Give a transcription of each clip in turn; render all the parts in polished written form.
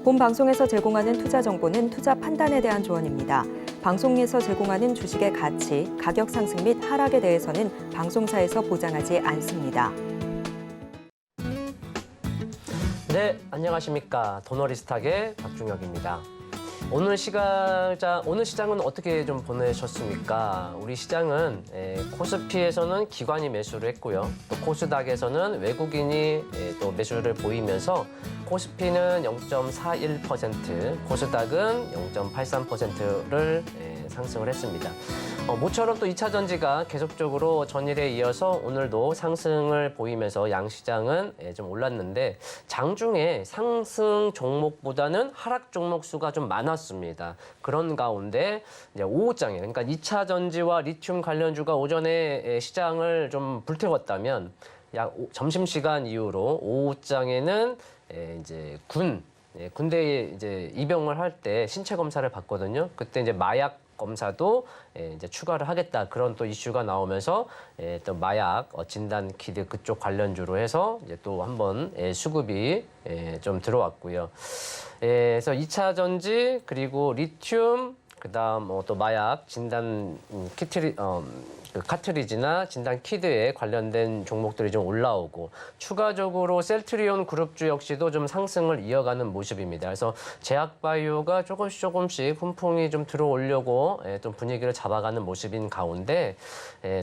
본 방송에서 제공하는 투자 정보는 투자 판단에 대한 조언입니다. 방송에서 제공하는 주식의 가치, 가격 상승 및 하락에 대해서는 방송사에서 보장하지 않습니다. 네, 안녕하십니까. 도너리스탁의 박중혁입니다. 오늘 시장은 어떻게 좀 보내셨습니까? 우리 시장은 코스피에서는 기관이 매수를 했고요. 또 코스닥에서는 외국인이 또 매수를 보이면서 코스피는 0.41%, 코스닥은 0.83%를 상승을 했습니다. 모처럼 또 2차 전지가 계속적으로 전일에 이어서 오늘도 상승을 보이면서 양시장은 좀 올랐는데 장중에 상승 종목보다는 하락 종목 수가 좀 많았습니다. 그런 가운데 이제 오후장에 그러니까 2차 전지와 리튬 관련주가 오전에 시장을 좀 불태웠다면 약 점심시간 이후로 오후장에는 이제 군대에 이제 입영을 할 때 신체 검사를 받거든요. 그때 이제 마약 검사도 이제 추가를 하겠다 그런 또 이슈가 나오면서 또 마약 진단 키트 그쪽 관련주로 해서 이제 또 한번 수급이 좀 들어왔고요. 그래서 2차 전지 그리고 리튬 그다음 또 마약 진단 그 카트리지나 진단 키트에 관련된 종목들이 좀 올라오고 추가적으로 셀트리온 그룹주 역시도 좀 상승을 이어가는 모습입니다. 그래서 제약바이오가 조금씩 훈풍이 좀 들어오려고 좀 분위기를 잡아가는 모습인 가운데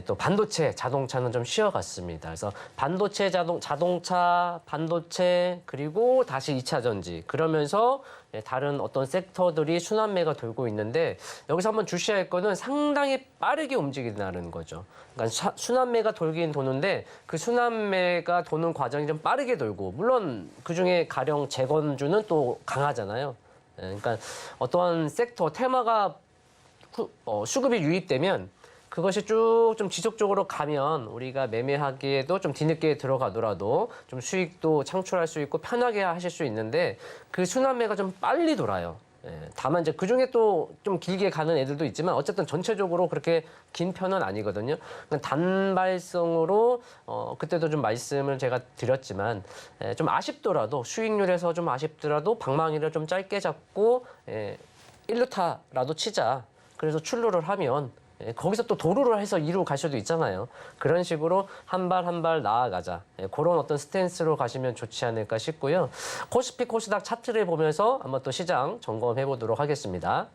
또 반도체, 자동차는 좀 쉬어갔습니다. 그래서 반도체, 자동차, 반도체 그리고 다시 2차 전지 그러면서 다른 어떤 섹터들이 순환매가 돌고 있는데 여기서 한번 주시할 거는 상당히 빠르게 움직인다는 거죠. 그러니까 순환매가 돌긴 도는데 그 순환매가 도는 과정이 좀 빠르게 돌고 물론 그중에 가령 재건주는 또 강하잖아요. 그러니까 어떠한 섹터 테마가 수급이 유입되면 그것이 쭉 좀 지속적으로 가면 우리가 매매하기에도 좀 뒤늦게 들어가더라도 좀 수익도 창출할 수 있고 편하게 하실 수 있는데 그 순환매가 좀 빨리 돌아요. 다만 이제 그중에 또 좀 길게 가는 애들도 있지만 어쨌든 전체적으로 그렇게 긴 편은 아니거든요. 단발성으로 그때도 좀 말씀을 제가 드렸지만 좀 아쉽더라도 수익률에서 좀 아쉽더라도 방망이를 좀 짧게 잡고 1루타라도 치자. 그래서 출루를 하면 거기서 또 도루를 해서 2루 갈 수도 있잖아요. 그런 식으로 한 발 한 발 나아가자. 그런 어떤 스탠스로 가시면 좋지 않을까 싶고요. 코스피, 코스닥 차트를 보면서 한번 또 시장 점검해 보도록 하겠습니다.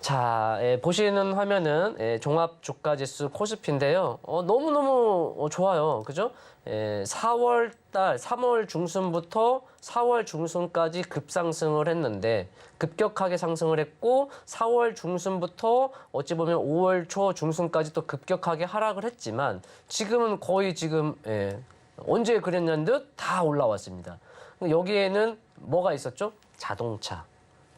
자, 보시는 화면은 종합 주가 지수 코스피인데요. 너무너무 좋아요. 그죠? 3월 중순부터 4월 중순까지 급상승을 했는데 급격하게 상승을 했고 4월 중순부터 어찌 보면 5월 초 중순까지 또 급격하게 하락을 했지만 지금은 거의 언제 그랬냐는 듯 다 올라왔습니다. 여기에는 뭐가 있었죠? 자동차,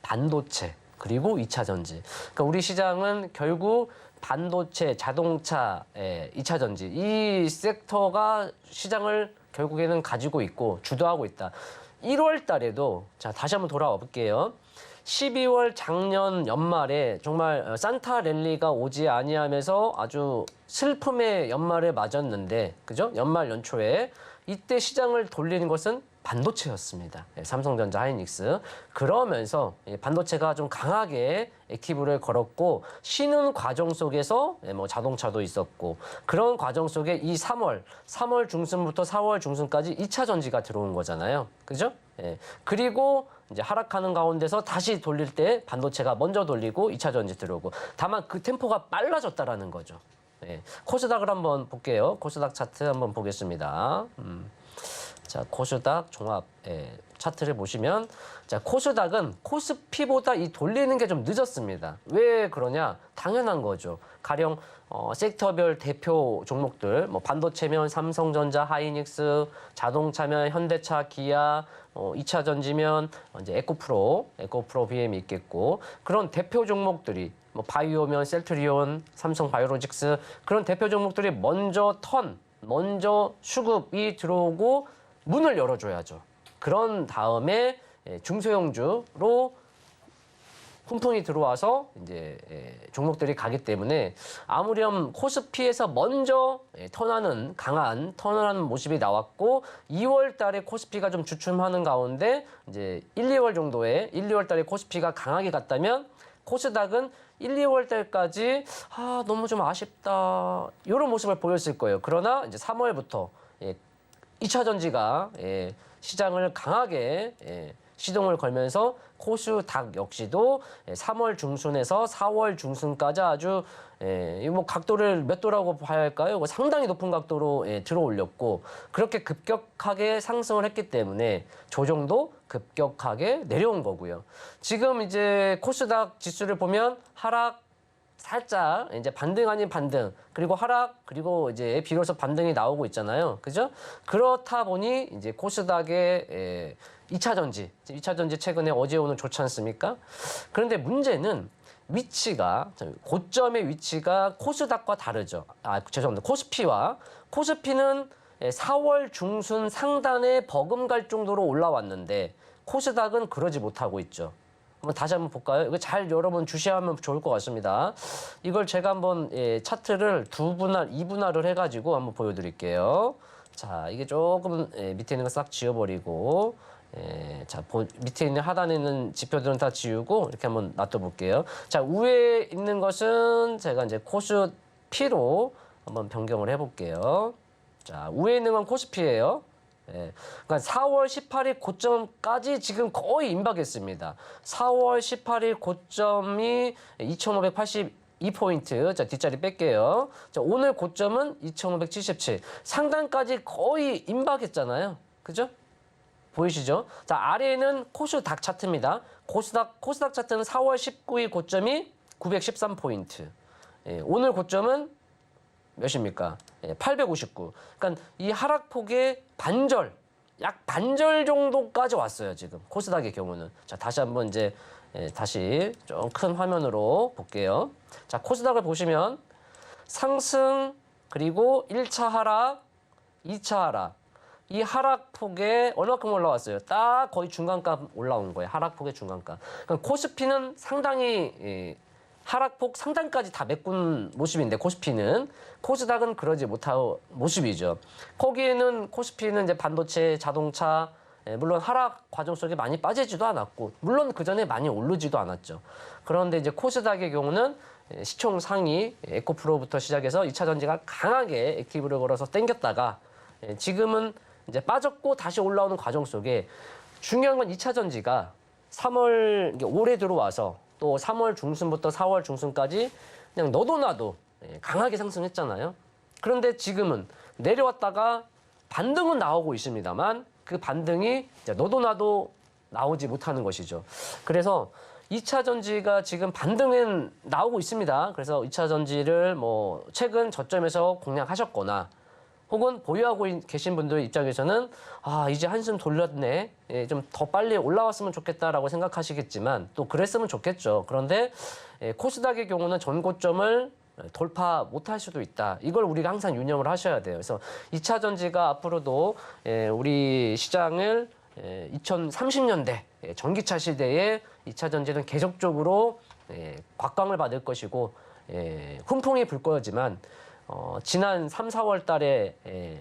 반도체, 그리고 2차 전지. 그러니까 우리 시장은 결국 반도체, 자동차, 2차 전지 이 섹터가 시장을 결국에는 가지고 있고 주도하고 있다. 1월 달에도 자 다시 한번 돌아와 볼게요. 12월 작년 연말에 정말 산타 랠리가 오지 아니하면서 아주 슬픔의 연말을 맞았는데 그죠? 연말 연초에 이때 시장을 돌리는 것은 반도체였습니다. 삼성전자, 하이닉스. 그러면서 반도체가 좀 강하게 액티브를 걸었고 쉬는 과정 속에서 뭐 자동차도 있었고 그런 과정 속에 이 3월 중순부터 4월 중순까지 2차 전지가 들어온 거잖아요. 그죠? 그리고 이제 하락하는 가운데서 다시 돌릴 때 반도체가 먼저 돌리고 2차 전지 들어오고 다만 그 템포가 빨라졌다라는 거죠. 코스닥을 한번 볼게요. 코스닥 차트 한번 보겠습니다. 자, 코스닥 종합 차트를 보시면 자, 코스닥은 코스피보다 이 돌리는 게 좀 늦었습니다. 왜 그러냐? 당연한 거죠. 가령 섹터별 대표 종목들, 뭐 반도체면 삼성전자, 하이닉스, 자동차면 현대차, 기아, 2차 전지면 이제 에코프로 BM이 있겠고 그런 대표 종목들이 뭐 바이오면 셀트리온, 삼성 바이오로직스 그런 대표 종목들이 먼저 수급이 들어오고 문을 열어줘야죠. 그런 다음에 중소형주로 훈풍이 들어와서 이제 종목들이 가기 때문에 아무렴 코스피에서 먼저 강한 턴하는 모습이 나왔고 2월 달에 코스피가 좀 주춤하는 가운데 이제 1, 2월 달에 코스피가 강하게 갔다면 코스닥은 1, 2월 달까지 너무 좀 아쉽다 이런 모습을 보였을 거예요. 그러나 이제 3월부터 2차 전지가 시장을 강하게 시동을 걸면서 코스닥 역시도 3월 중순에서 4월 중순까지 아주 뭐 각도를 몇 도라고 봐야 할까요? 상당히 높은 각도로 들어올렸고 그렇게 급격하게 상승을 했기 때문에 조정도 급격하게 내려온 거고요. 지금 이제 코스닥 지수를 보면 하락 살짝 이제 반등 아닌 반등 그리고 하락 그리고 이제 비로소 반등이 나오고 있잖아요. 그죠? 그렇다 보니 이제 코스닥의 2차 전지 최근에 어제 오늘 좋지 않습니까? 그런데 문제는 위치가 고점의 위치가 코스닥과 다르죠. 죄송합니다. 코스피는 4월 중순 상단에 버금갈 정도로 올라왔는데 코스닥은 그러지 못하고 있죠. 다시 한번 볼까요? 이거 잘 여러분 주시하면 좋을 것 같습니다. 이걸 제가 한번 차트를 2분할을 해가지고 한번 보여드릴게요. 자, 이게 조금 밑에 있는 거 싹 지워버리고 자, 밑에 있는 하단에 있는 지표들은 다 지우고 이렇게 한번 놔둬볼게요. 자, 위에 있는 것은 제가 이제 코스피로 한번 변경을 해볼게요. 자, 위에 있는 건 코스피예요. 그러니까 4월 18일 고점까지 지금 거의 임박했습니다. 4월 18일 고점이 2,582포인트. 자, 뒷자리 뺄게요. 자, 오늘 고점은 2,577. 상단까지 거의 임박했잖아요. 그죠? 보이시죠? 자, 아래에는 코스닥 차트입니다. 코스닥 차트는 4월 19일 고점이 913포인트. 오늘 고점은 몇입니까? 859. 그러니까 이 하락폭의 약 반절 정도까지 왔어요, 지금. 코스닥의 경우는. 자, 다시 한번 이제, 다시 좀 큰 화면으로 볼게요. 자, 코스닥을 보시면 상승, 그리고 1차 하락, 2차 하락. 이 하락폭에 얼마큼 올라왔어요? 딱 거의 중간값 올라온 거예요. 하락폭의 중간값. 그러니까 코스피는 상당히 하락폭 상단까지 다 메꾼 모습인데 코스닥은 그러지 못한 모습이죠. 거기에는 코스피는 이제 반도체, 자동차 물론 하락 과정 속에 많이 빠지지도 않았고 물론 그 전에 많이 오르지도 않았죠. 그런데 이제 코스닥의 경우는 시총 상위 에코프로부터 시작해서 2차 전지가 강하게 액티브를 걸어서 땡겼다가 지금은 이제 빠졌고 다시 올라오는 과정 속에 중요한 건 2차 전지가 3월 올해 들어와서 또 3월 중순부터 4월 중순까지 그냥 너도 나도 강하게 상승했잖아요. 그런데 지금은 내려왔다가 반등은 나오고 있습니다만 그 반등이 이제 너도 나도 나오지 못하는 것이죠. 그래서 2차 전지가 지금 반등은 나오고 있습니다. 그래서 2차 전지를 뭐 최근 저점에서 공략하셨거나 혹은 보유하고 계신 분들 입장에서는 이제 한숨 돌렸네. 좀 더 빨리 올라왔으면 좋겠다라고 생각하시겠지만 또 그랬으면 좋겠죠. 그런데 코스닥의 경우는 전고점을 돌파 못할 수도 있다. 이걸 우리가 항상 유념을 하셔야 돼요. 그래서 2차 전지가 앞으로도 우리 시장을 2030년대 전기차 시대에 2차 전지는 계속적으로 곽광을 받을 것이고 훈풍이 불 거지만 지난 3, 4월 달에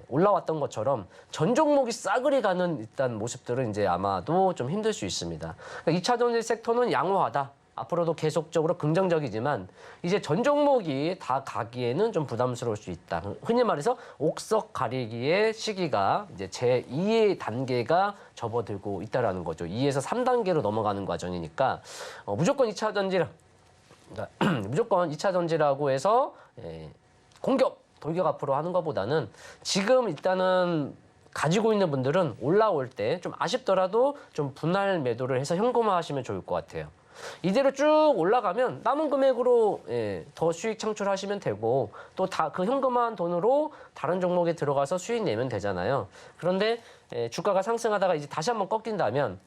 올라왔던 것처럼 전 종목이 싸그리 가는 일단 모습들은 이제 아마도 좀 힘들 수 있습니다. 그러니까 2차 전지 섹터는 양호하다. 앞으로도 계속적으로 긍정적이지만 이제 전 종목이 다 가기에는 좀 부담스러울 수 있다. 흔히 말해서 옥석 가리기의 시기가 이제 제2의 단계가 접어들고 있다라는 거죠. 2에서 3단계로 넘어가는 과정이니까 무조건 2차 전지라고 해서 돌격 앞으로 하는 것보다는 지금 일단은 가지고 있는 분들은 올라올 때 좀 아쉽더라도 좀 분할 매도를 해서 현금화 하시면 좋을 것 같아요. 이대로 쭉 올라가면 남은 금액으로 더 수익 창출하시면 되고 또 그 현금화한 돈으로 다른 종목에 들어가서 수익 내면 되잖아요. 그런데 주가가 상승하다가 이제 다시 한번 꺾인다면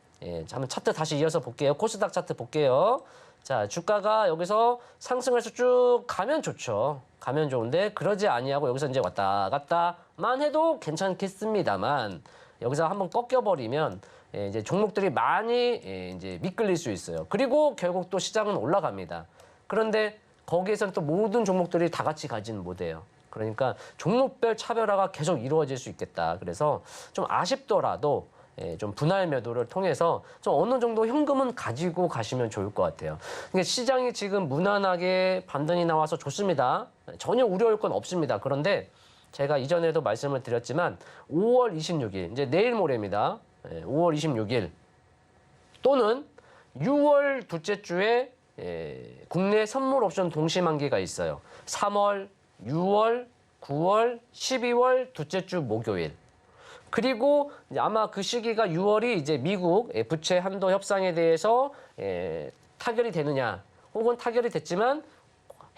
한번 차트 다시 이어서 볼게요. 코스닥 차트 볼게요. 자, 주가가 여기서 상승해서 쭉 가면 좋죠. 가면 좋은데 그러지 아니하고 여기서 이제 왔다 갔다만 해도 괜찮겠습니다만 여기서 한번 꺾여버리면 이제 종목들이 많이 이제 미끌릴 수 있어요. 그리고 결국 또 시장은 올라갑니다. 그런데 거기에서는 또 모든 종목들이 다 같이 가지는 못해요. 그러니까 종목별 차별화가 계속 이루어질 수 있겠다. 그래서 좀 아쉽더라도 좀 분할 매도를 통해서 좀 어느 정도 현금은 가지고 가시면 좋을 것 같아요. 그러니까 시장이 지금 무난하게 반등이 나와서 좋습니다. 전혀 우려할 건 없습니다. 그런데 제가 이전에도 말씀을 드렸지만 5월 26일, 이제 내일 모레입니다. 5월 26일 또는 6월 둘째 주에 국내 선물 옵션 동시 만기가 있어요. 3월, 6월, 9월, 12월 둘째 주 목요일. 그리고 아마 그 시기가 6월이 이제 미국 부채 한도 협상에 대해서 타결이 되느냐, 혹은 타결이 됐지만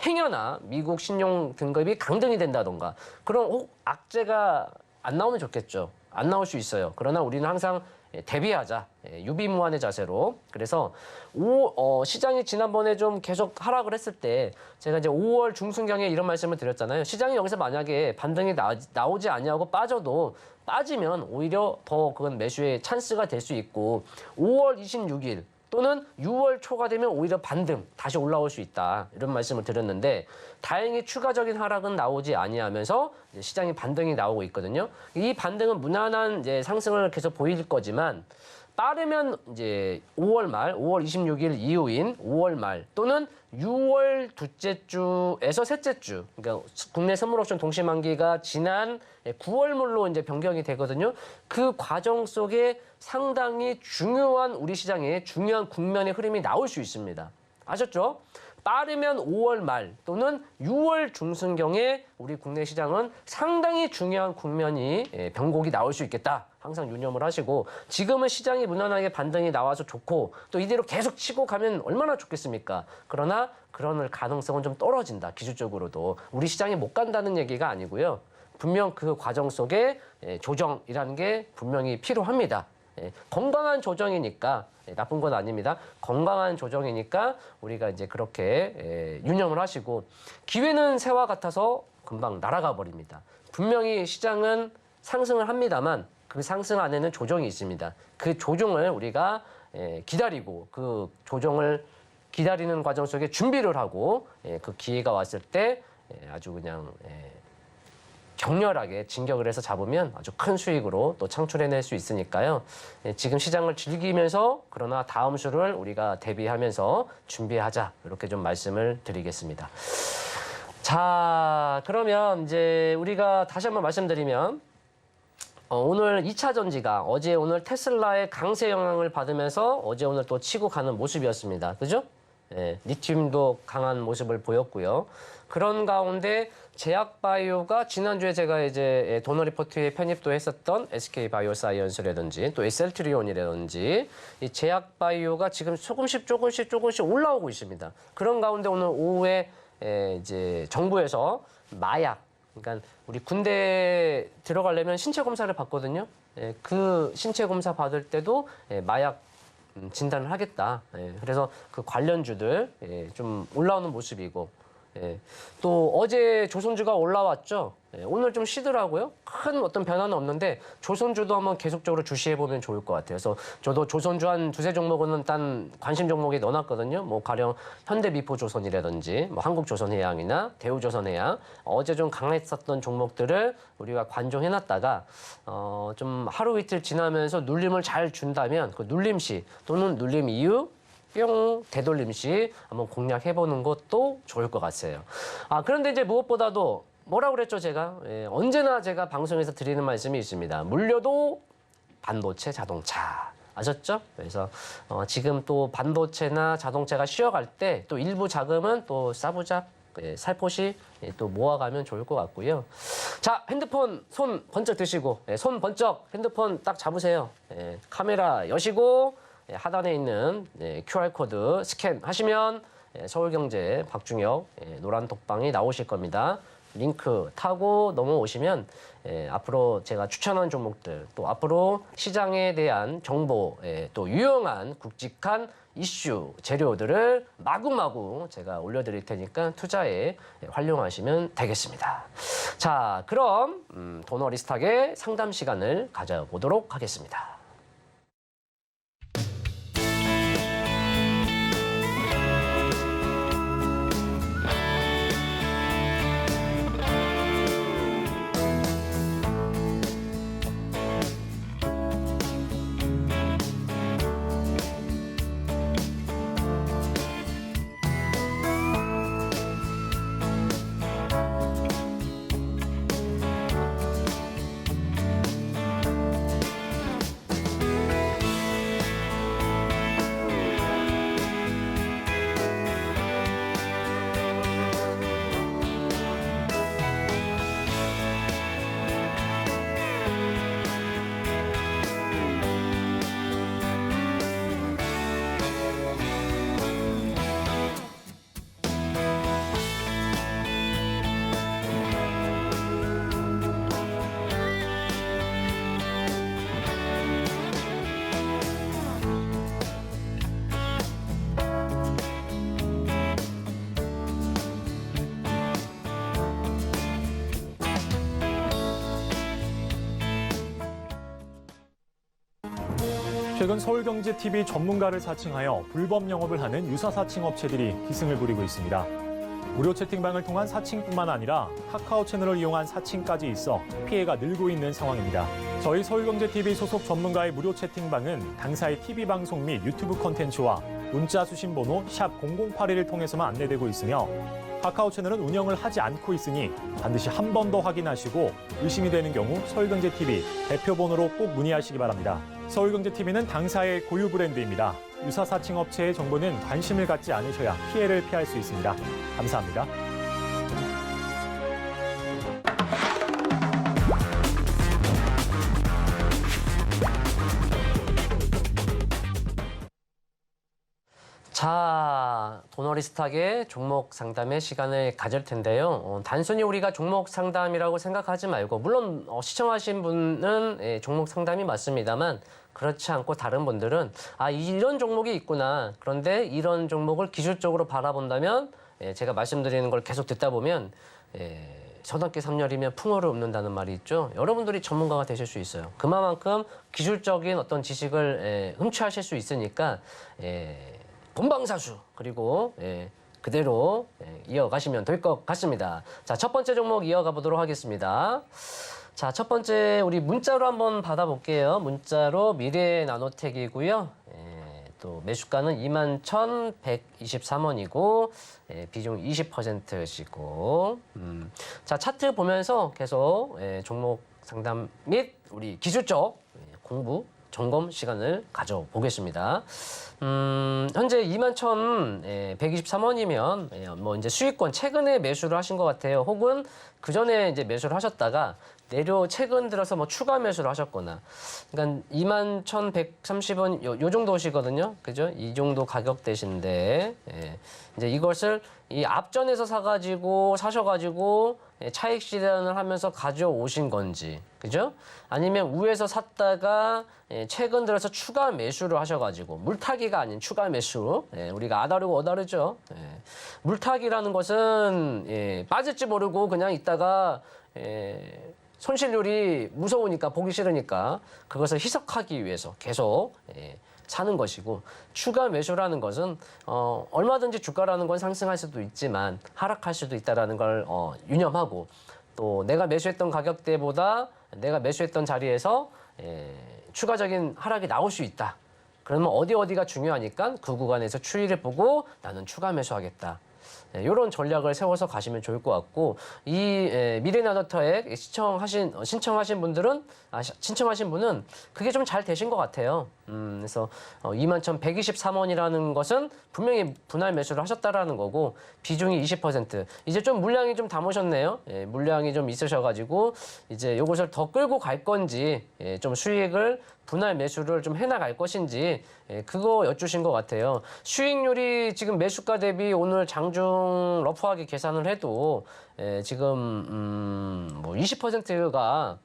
행여나 미국 신용 등급이 강등이 된다던가 그런 악재가 안 나오면 좋겠죠. 안 나올 수 있어요. 그러나 우리는 항상 대비하자. 유비무환의 자세로. 그래서 시장이 지난번에 좀 계속 하락을 했을 때 제가 이제 5월 중순경에 이런 말씀을 드렸잖아요. 시장이 여기서 만약에 반등이 나오지 않냐고 빠져도 빠지면 오히려 더 그건 매수의 찬스가 될 수 있고 5월 26일 또는 6월 초가 되면 오히려 반등, 다시 올라올 수 있다. 이런 말씀을 드렸는데 다행히 추가적인 하락은 나오지 아니하면서 시장이 반등이 나오고 있거든요. 이 반등은 무난한 이제 상승을 계속 보일 거지만 빠르면 이제 5월 말, 5월 26일 이후인 5월 말 또는 6월 둘째 주에서 셋째 주, 그러니까 국내 선물옵션 동시만기가 지난 9월물로 이제 변경이 되거든요. 그 과정 속에 상당히 중요한 우리 시장의 중요한 국면의 흐름이 나올 수 있습니다. 아셨죠? 빠르면 5월 말 또는 6월 중순경에 우리 국내 시장은 상당히 중요한 국면이 변곡이 나올 수 있겠다. 항상 유념을 하시고 지금은 시장이 무난하게 반등이 나와서 좋고 또 이대로 계속 치고 가면 얼마나 좋겠습니까? 그러나 그럴 가능성은 좀 떨어진다. 기술적으로도. 우리 시장이 못 간다는 얘기가 아니고요. 분명 그 과정 속에 조정이라는 게 분명히 필요합니다. 건강한 조정이니까 나쁜 건 아닙니다. 건강한 조정이니까 우리가 이제 그렇게 유념을 하시고 기회는 새와 같아서 금방 날아가 버립니다. 분명히 시장은 상승을 합니다만 그 상승 안에는 조정이 있습니다. 그 조정을 우리가 기다리고 그 조정을 기다리는 과정 속에 준비를 하고 그 기회가 왔을 때 아주 그냥 격렬하게 진격을 해서 잡으면 아주 큰 수익으로 또 창출해낼 수 있으니까요. 지금 시장을 즐기면서 그러나 다음 수를 우리가 대비하면서 준비하자 이렇게 좀 말씀을 드리겠습니다. 자, 그러면 이제 우리가 다시 한번 말씀드리면 오늘 2차 전지가 어제 오늘 테슬라의 강세 영향을 받으면서 어제 오늘 또 치고 가는 모습이었습니다. 그죠? 리튬도 강한 모습을 보였고요. 그런 가운데 제약바이오가 지난주에 제가 이제 도너리포트에 편입도 했었던 SK바이오사이언스라든지 또 셀트리온이라든지 이 제약바이오가 지금 조금씩 올라오고 있습니다. 그런 가운데 오늘 오후에 이제 정부에서 마약, 그러니까 우리 군대 들어가려면 신체 검사를 받거든요. 그 신체 검사 받을 때도 마약 진단을 하겠다. 그래서 그 관련주들 좀 올라오는 모습이고 또 어제 조선주가 올라왔죠. 오늘 좀 쉬더라고요. 큰 어떤 변화는 없는데 조선주도 한번 계속적으로 주시해보면 좋을 것 같아요. 그래서 저도 조선주 한 두세 종목은 일단 관심 종목에 넣어놨거든요. 뭐 가령 현대미포조선이라든지 뭐 한국조선해양이나 대우조선해양 어제 좀 강했었던 종목들을 우리가 관종해놨다가 좀 하루 이틀 지나면서 눌림을 잘 준다면 그 눌림 시 또는 눌림 이후 뿅 되돌림시 한번 공략해보는 것도 좋을 것 같아요. 그런데 이제 무엇보다도 뭐라고 그랬죠 제가? 언제나 제가 방송에서 드리는 말씀이 있습니다. 물려도 반도체 자동차. 아셨죠? 그래서 지금 또 반도체나 자동차가 쉬어갈 때 또 일부 자금은 또 싸부작 살포시 또 모아가면 좋을 것 같고요. 자, 핸드폰 손 번쩍 드시고 손 번쩍 핸드폰 딱 잡으세요. 카메라 여시고 하단에 있는 QR코드 스캔하시면 서울경제 박중혁 노란 독방이 나오실 겁니다. 링크 타고 넘어오시면 앞으로 제가 추천한 종목들 또 앞으로 시장에 대한 정보 또 유용한 굵직한 이슈 재료들을 마구마구 제가 올려드릴 테니까 투자에 활용하시면 되겠습니다. 자, 그럼 도너리스탁의 상담 시간을 가져보도록 하겠습니다. 최근 서울경제TV 전문가를 사칭하여 불법 영업을 하는 유사 사칭 업체들이 기승을 부리고 있습니다. 무료 채팅방을 통한 사칭뿐만 아니라 카카오 채널을 이용한 사칭까지 있어 피해가 늘고 있는 상황입니다. 저희 서울경제TV 소속 전문가의 무료 채팅방은 당사의 TV방송 및 유튜브 콘텐츠와 문자 수신 번호 샵 0081을 통해서만 안내되고 있으며 카카오 채널은 운영을 하지 않고 있으니 반드시 한 번 더 확인하시고 의심이 되는 경우 서울경제TV 대표번호로 꼭 문의하시기 바랍니다. 서울경제TV는 당사의 고유 브랜드입니다. 유사 사칭 업체의 정보는 관심을 갖지 않으셔야 피해를 피할 수 있습니다. 감사합니다. 자, 도너리스탁의 종목 상담의 시간을 가질 텐데요. 단순히 우리가 종목 상담이라고 생각하지 말고, 물론 시청하신 분은 종목 상담이 맞습니다만 그렇지 않고 다른 분들은 이런 종목이 있구나. 그런데 이런 종목을 기술적으로 바라본다면 제가 말씀드리는 걸 계속 듣다 보면 서당계 3열이면 풍어를 읊는다는 말이 있죠. 여러분들이 전문가가 되실 수 있어요. 그만큼 기술적인 어떤 지식을 흡수하실 수 있으니까 본방사수 그리고 그대로 이어가시면 될 것 같습니다. 자, 첫 번째 종목 이어가 보도록 하겠습니다. 자, 첫 번째 우리 문자로 한번 받아볼게요. 문자로 미래나노텍이고요. 또 매수가는 21,123원이고 비중 20%시고 자, 차트 보면서 계속 종목 상담 및 우리 기술적 공부 점검 시간을 가져보겠습니다. 현재 21,123원이면 뭐 이제 수익권 최근에 매수를 하신 것 같아요. 혹은 그 전에 이제 매수를 하셨다가 최근 들어서 뭐 추가 매수를 하셨거나. 그러니까 21,130원 요 정도시거든요. 그죠? 이 정도 가격대신데 이제 이것을 이 앞전에서 사셔가지고 차익 실현을 하면서 가져오신 건지, 그죠? 아니면 위에서 샀다가 최근 들어서 추가 매수를 하셔가지고 물타기가 아닌 추가 매수. 우리가 아다르고 어다르죠. 물타기라는 것은 빠질지 모르고 그냥 있다가 손실률이 무서우니까 보기 싫으니까 그것을 희석하기 위해서 계속 사는 것이고, 추가 매수라는 것은 얼마든지 주가라는 건 상승할 수도 있지만 하락할 수도 있다는 걸 유념하고, 또 내가 매수했던 가격대보다 내가 매수했던 자리에서 추가적인 하락이 나올 수 있다. 그러면 어디가 중요하니까 그 구간에서 추이를 보고 나는 추가 매수하겠다. 이런 전략을 세워서 가시면 좋을 것 같고, 이 미래나노텍 신청하신 분은 그게 좀 잘 되신 것 같아요. 그래서 21,123원이라는 것은 분명히 분할 매수를 하셨다라는 거고, 비중이 20%. 이제 좀 물량이 좀 담으셨네요. 물량이 좀 있으셔가지고 이제 이것을 더 끌고 갈 건지, 좀 수익을 분할 매수를 좀 해나갈 것인지, 그거 여쭈신 것 같아요. 수익률이 지금 매수가 대비 오늘 장중 러프하게 계산을 해도 지금 뭐 20%가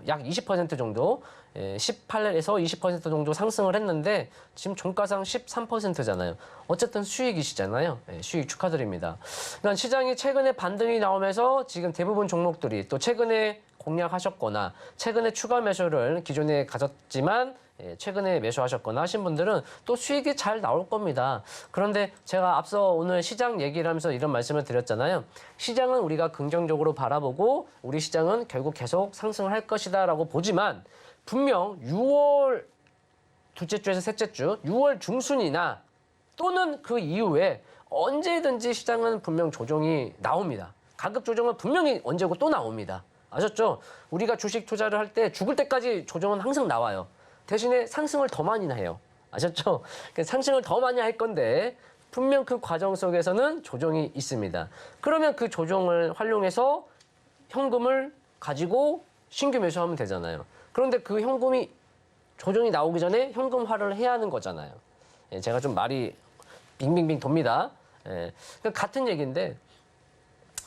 약 20% 정도, 18에서 20% 정도 상승을 했는데 지금 종가상 13%잖아요. 어쨌든 수익이시잖아요. 수익 축하드립니다. 그러니까 시장이 최근에 반등이 나오면서 지금 대부분 종목들이 또 최근에 공략하셨거나 최근에 추가 매수를 기존에 가졌지만 최근에 매수하셨거나 하신 분들은 또 수익이 잘 나올 겁니다. 그런데 제가 앞서 오늘 시장 얘기를 하면서 이런 말씀을 드렸잖아요. 시장은 우리가 긍정적으로 바라보고 우리 시장은 결국 계속 상승할 것이다 라고 보지만, 분명 6월 둘째 주에서 셋째 주, 6월 중순이나 또는 그 이후에 언제든지 시장은 분명 조정이 나옵니다. 가격 조정은 분명히 언제고 또 나옵니다. 아셨죠? 우리가 주식 투자를 할 때 죽을 때까지 조정은 항상 나와요. 대신에 상승을 더 많이 해요. 아셨죠? 상승을 더 많이 할 건데 분명 그 과정 속에서는 조정이 있습니다. 그러면 그 조정을 활용해서 현금을 가지고 신규 매수하면 되잖아요. 그런데 그 현금이 조정이 나오기 전에 현금화를 해야 하는 거잖아요. 제가 좀 말이 빙빙빙 돕니다. 같은 얘기인데,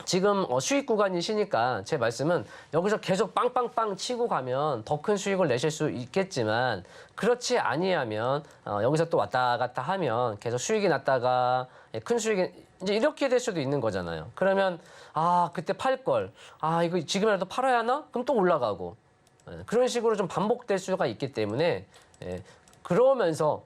지금 수익 구간이시니까 제 말씀은 여기서 계속 빵빵빵 치고 가면 더 큰 수익을 내실 수 있겠지만, 그렇지 아니하면 여기서 또 왔다 갔다 하면 계속 수익이 났다가 큰 수익이 이제 이렇게 될 수도 있는 거잖아요. 그러면 그때 팔 걸, 이거 지금이라도 팔아야 하나? 그럼 또 올라가고, 그런 식으로 좀 반복될 수가 있기 때문에 그러면서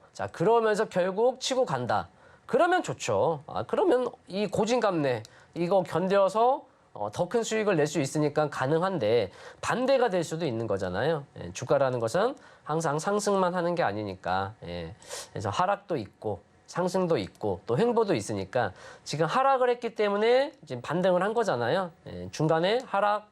결국 치고 간다. 그러면 좋죠. 그러면 이 고진감래 이거 견뎌서 더 큰 수익을 낼 수 있으니까 가능한데 반대가 될 수도 있는 거잖아요. 예, 주가라는 것은 항상 상승만 하는 게 아니니까. 예, 그래서 하락도 있고 상승도 있고 또 횡보도 있으니까 지금 하락을 했기 때문에 지금 반등을 한 거잖아요. 예, 중간에 하락,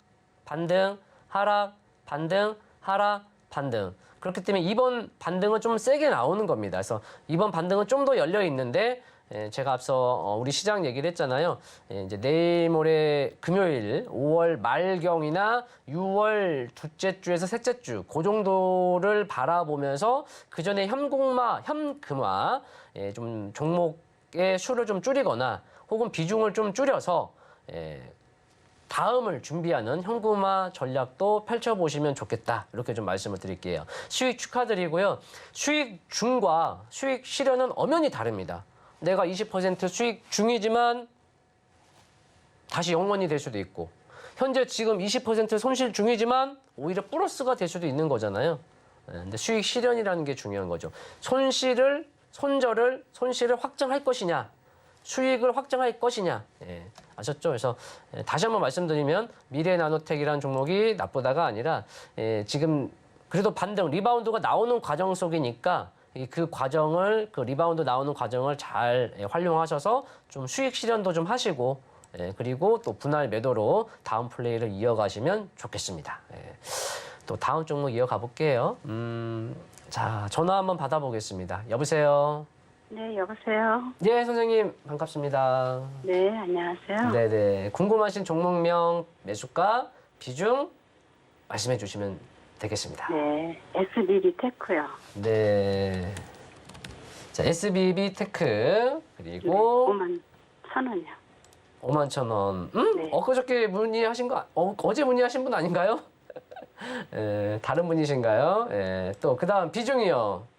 반등, 하락, 반등, 하락, 반등. 그렇기 때문에 이번 반등은 좀 세게 나오는 겁니다. 그래서 이번 반등은 좀 더 열려 있는데 제가 앞서 우리 시장 얘기를 했잖아요. 이제 내일 모레 금요일 5월 말경이나 6월 둘째 주에서 셋째 주 그 정도를 바라보면서 그 전에 현금화 좀 종목의 수를 좀 줄이거나 혹은 비중을 좀 줄여서 다음을 준비하는 현금화 전략도 펼쳐보시면 좋겠다. 이렇게 좀 말씀을 드릴게요. 수익 축하드리고요. 수익 중과 수익 실현은 엄연히 다릅니다. 내가 20% 수익 중이지만 다시 0원이 될 수도 있고 현재 지금 20% 손실 중이지만 오히려 플러스가 될 수도 있는 거잖아요. 근데 수익 실현이라는 게 중요한 거죠. 손실을 확정할 것이냐 수익을 확정할 것이냐. 아셨죠? 그래서 다시 한번 말씀드리면 미래나노텍이라는 종목이 나쁘다가 아니라 지금 그래도 반등, 리바운드가 나오는 과정 속이니까 그 과정을 그 리바운드 나오는 과정을 잘 활용하셔서 좀 수익 실현도 좀 하시고 그리고 또 분할 매도로 다음 플레이를 이어가시면 좋겠습니다. 또 다음 종목 이어가 볼게요. 자, 전화 한번 받아보겠습니다. 여보세요. 네, 여보세요. 네, 선생님 반갑습니다. 네, 안녕하세요. 네네. 궁금하신 종목명, 매수가, 비중 말씀해 주시면 되겠습니다. 네, SBB 테크요. 네. 자, SBB 테크 그리고 5만 1,000원이요. 5만 1,000원. 네. 엊그저께 문의하신 거 어제 문의하신 분 아닌가요? 다른 분이신가요? 또 그다음 비중이요.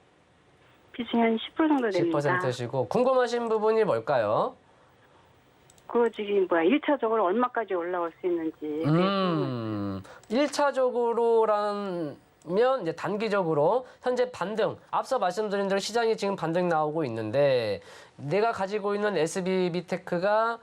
비중이 한 10% 정도 됩니다. 10%시고 궁금하신 부분이 뭘까요? 그거 지금 1차적으로 얼마까지 올라올 수 있는지. 1차적으로라면 이제 단기적으로 현재 반등, 앞서 말씀드린 대로 시장이 지금 반등 나오고 있는데 내가 가지고 있는 SBB테크가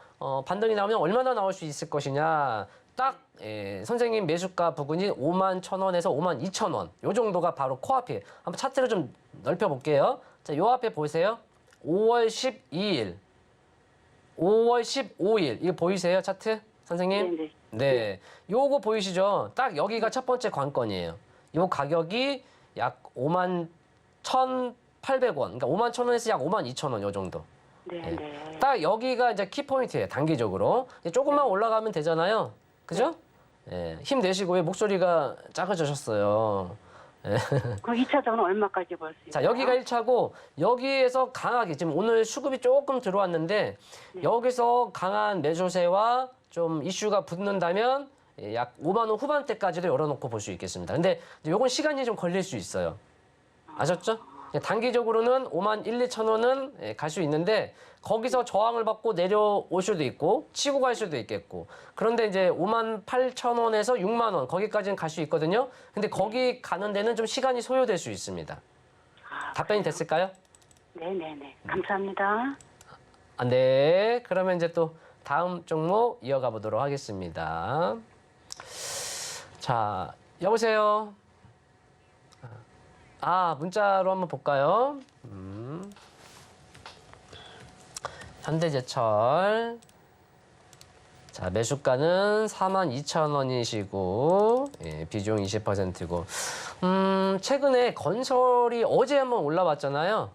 반등이 나오면 얼마나 나올 수 있을 것이냐. 딱 선생님 매수가 부근이 5만 1,000원에서 5만 2,000원. 요 정도가 바로 코앞이에요. 한번 차트를 좀 넓혀볼게요. 자, 요 앞에 보이세요? 5월 12일, 5월 15일. 이거 보이세요, 차트? 선생님? 네네. 네. 요거 보이시죠? 딱 여기가 첫 번째 관건이에요. 요 가격이 약 5만 1,800원. 그러니까 5만 1,000원에서 약 5만 2,000원 요 정도. 네. 딱 여기가 이제 키포인트예요. 단기적으로. 이제 조금만 올라가면 되잖아요. 그죠? 힘내시고 왜 목소리가 작아지셨어요. 그 2차적으로 얼마까지 벌 수 있어요? 자, 여기가 1차고 여기에서 강하게 지금 오늘 수급이 조금 들어왔는데 여기서 강한 매수세와 좀 이슈가 붙는다면 약 5만 원 후반대까지도 열어놓고 볼 수 있겠습니다. 근데 요건 시간이 좀 걸릴 수 있어요. 아셨죠? 단기적으로는 5만 1, 2천 원은 갈 수 있는데 거기서 저항을 받고 내려올 수도 있고 치고 갈 수도 있겠고 그런데 이제 5만 8천 원에서 6만 원 거기까지는 갈 수 있거든요. 근데 거기 가는 데는 좀 시간이 소요될 수 있습니다. 답변이 됐을까요? 네네네. 감사합니다. 네. 그러면 이제 또 다음 종목 이어가 보도록 하겠습니다. 자, 여보세요. 문자로 한번 볼까요? 현대제철. 자, 매수가는 42,000원이시고, 비중 20%고. 최근에 건설이 어제 한번 올라왔잖아요.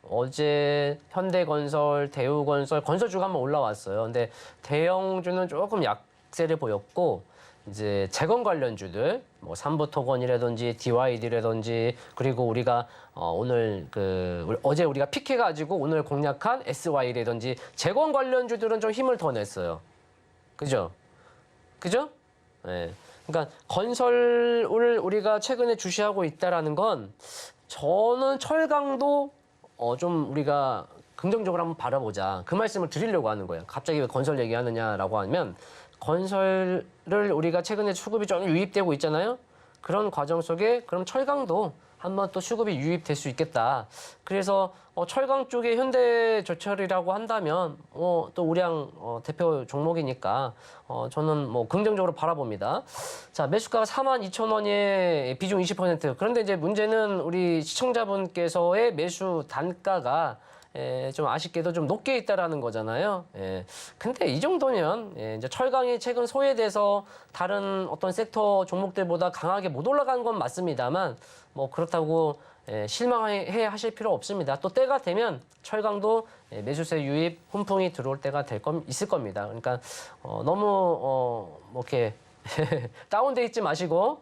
어제 현대건설, 대우건설, 건설주가 한번 올라왔어요. 근데 대형주는 조금 약세를 보였고, 이제 재건 관련주들, 뭐 삼부토건이라든지 DYD라든지 그리고 우리가 오늘 어제 우리가 픽해가지고 오늘 공략한 SY라든지 재건 관련주들은 좀 힘을 더 냈어요. 그죠? 네. 그러니까 건설을 우리가 최근에 주시하고 있다라는 건 저는 철강도 좀 우리가 긍정적으로 한번 바라보자. 그 말씀을 드리려고 하는 거예요. 갑자기 왜 건설 얘기하느냐라고 하면 건설을 우리가 최근에 수급이 좀 유입되고 있잖아요. 그런 과정 속에 그럼 철강도 한번 또 수급이 유입될 수 있겠다. 그래서 철강 쪽에 현대제철이라고 한다면 또 우량 대표 종목이니까 저는 뭐 긍정적으로 바라봅니다. 자, 매수가가 42,000원에 비중 20%. 그런데 이제 문제는 우리 시청자분께서의 매수 단가가 좀 아쉽게도 좀 높게 있다라는 거잖아요. 근데 이 정도면 이제 철강이 최근 소외돼서 다른 어떤 섹터 종목들보다 강하게 못 올라간 건 맞습니다만 뭐 그렇다고 실망해 하실 필요 없습니다. 또 때가 되면 철강도 매수세 유입 훈풍이 들어올 때가 있을 겁니다. 그러니까 너무 뭐 이렇게 다운돼 있지 마시고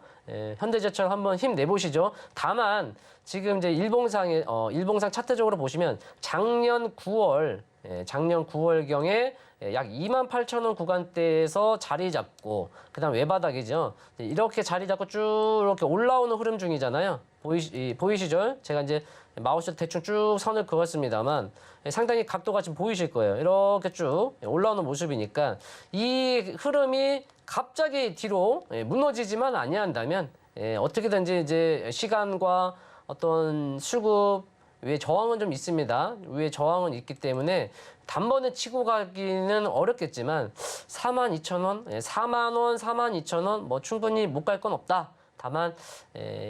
현대제철 한번 힘내보시죠. 다만 지금 이제 일봉상 차트적으로 보시면 작년 9월경에 약 28,000원 구간대에서 자리 잡고 그다음 외바닥이죠. 이렇게 자리 잡고 쭉 이렇게 올라오는 흐름 중이잖아요. 보이시죠? 제가 이제 마우스 대충 쭉 선을 그었습니다만 상당히 각도가 지금 보이실 거예요. 이렇게 쭉 올라오는 모습이니까 이 흐름이 갑자기 뒤로 무너지지만 아니한다면 어떻게든지 이제 시간과 어떤 수급 위에 저항은 좀 있습니다. 위에 저항은 있기 때문에 단번에 치고 가기는 어렵겠지만 42,000원, 4만 원, 42,000원 뭐 충분히 못 갈 건 없다. 다만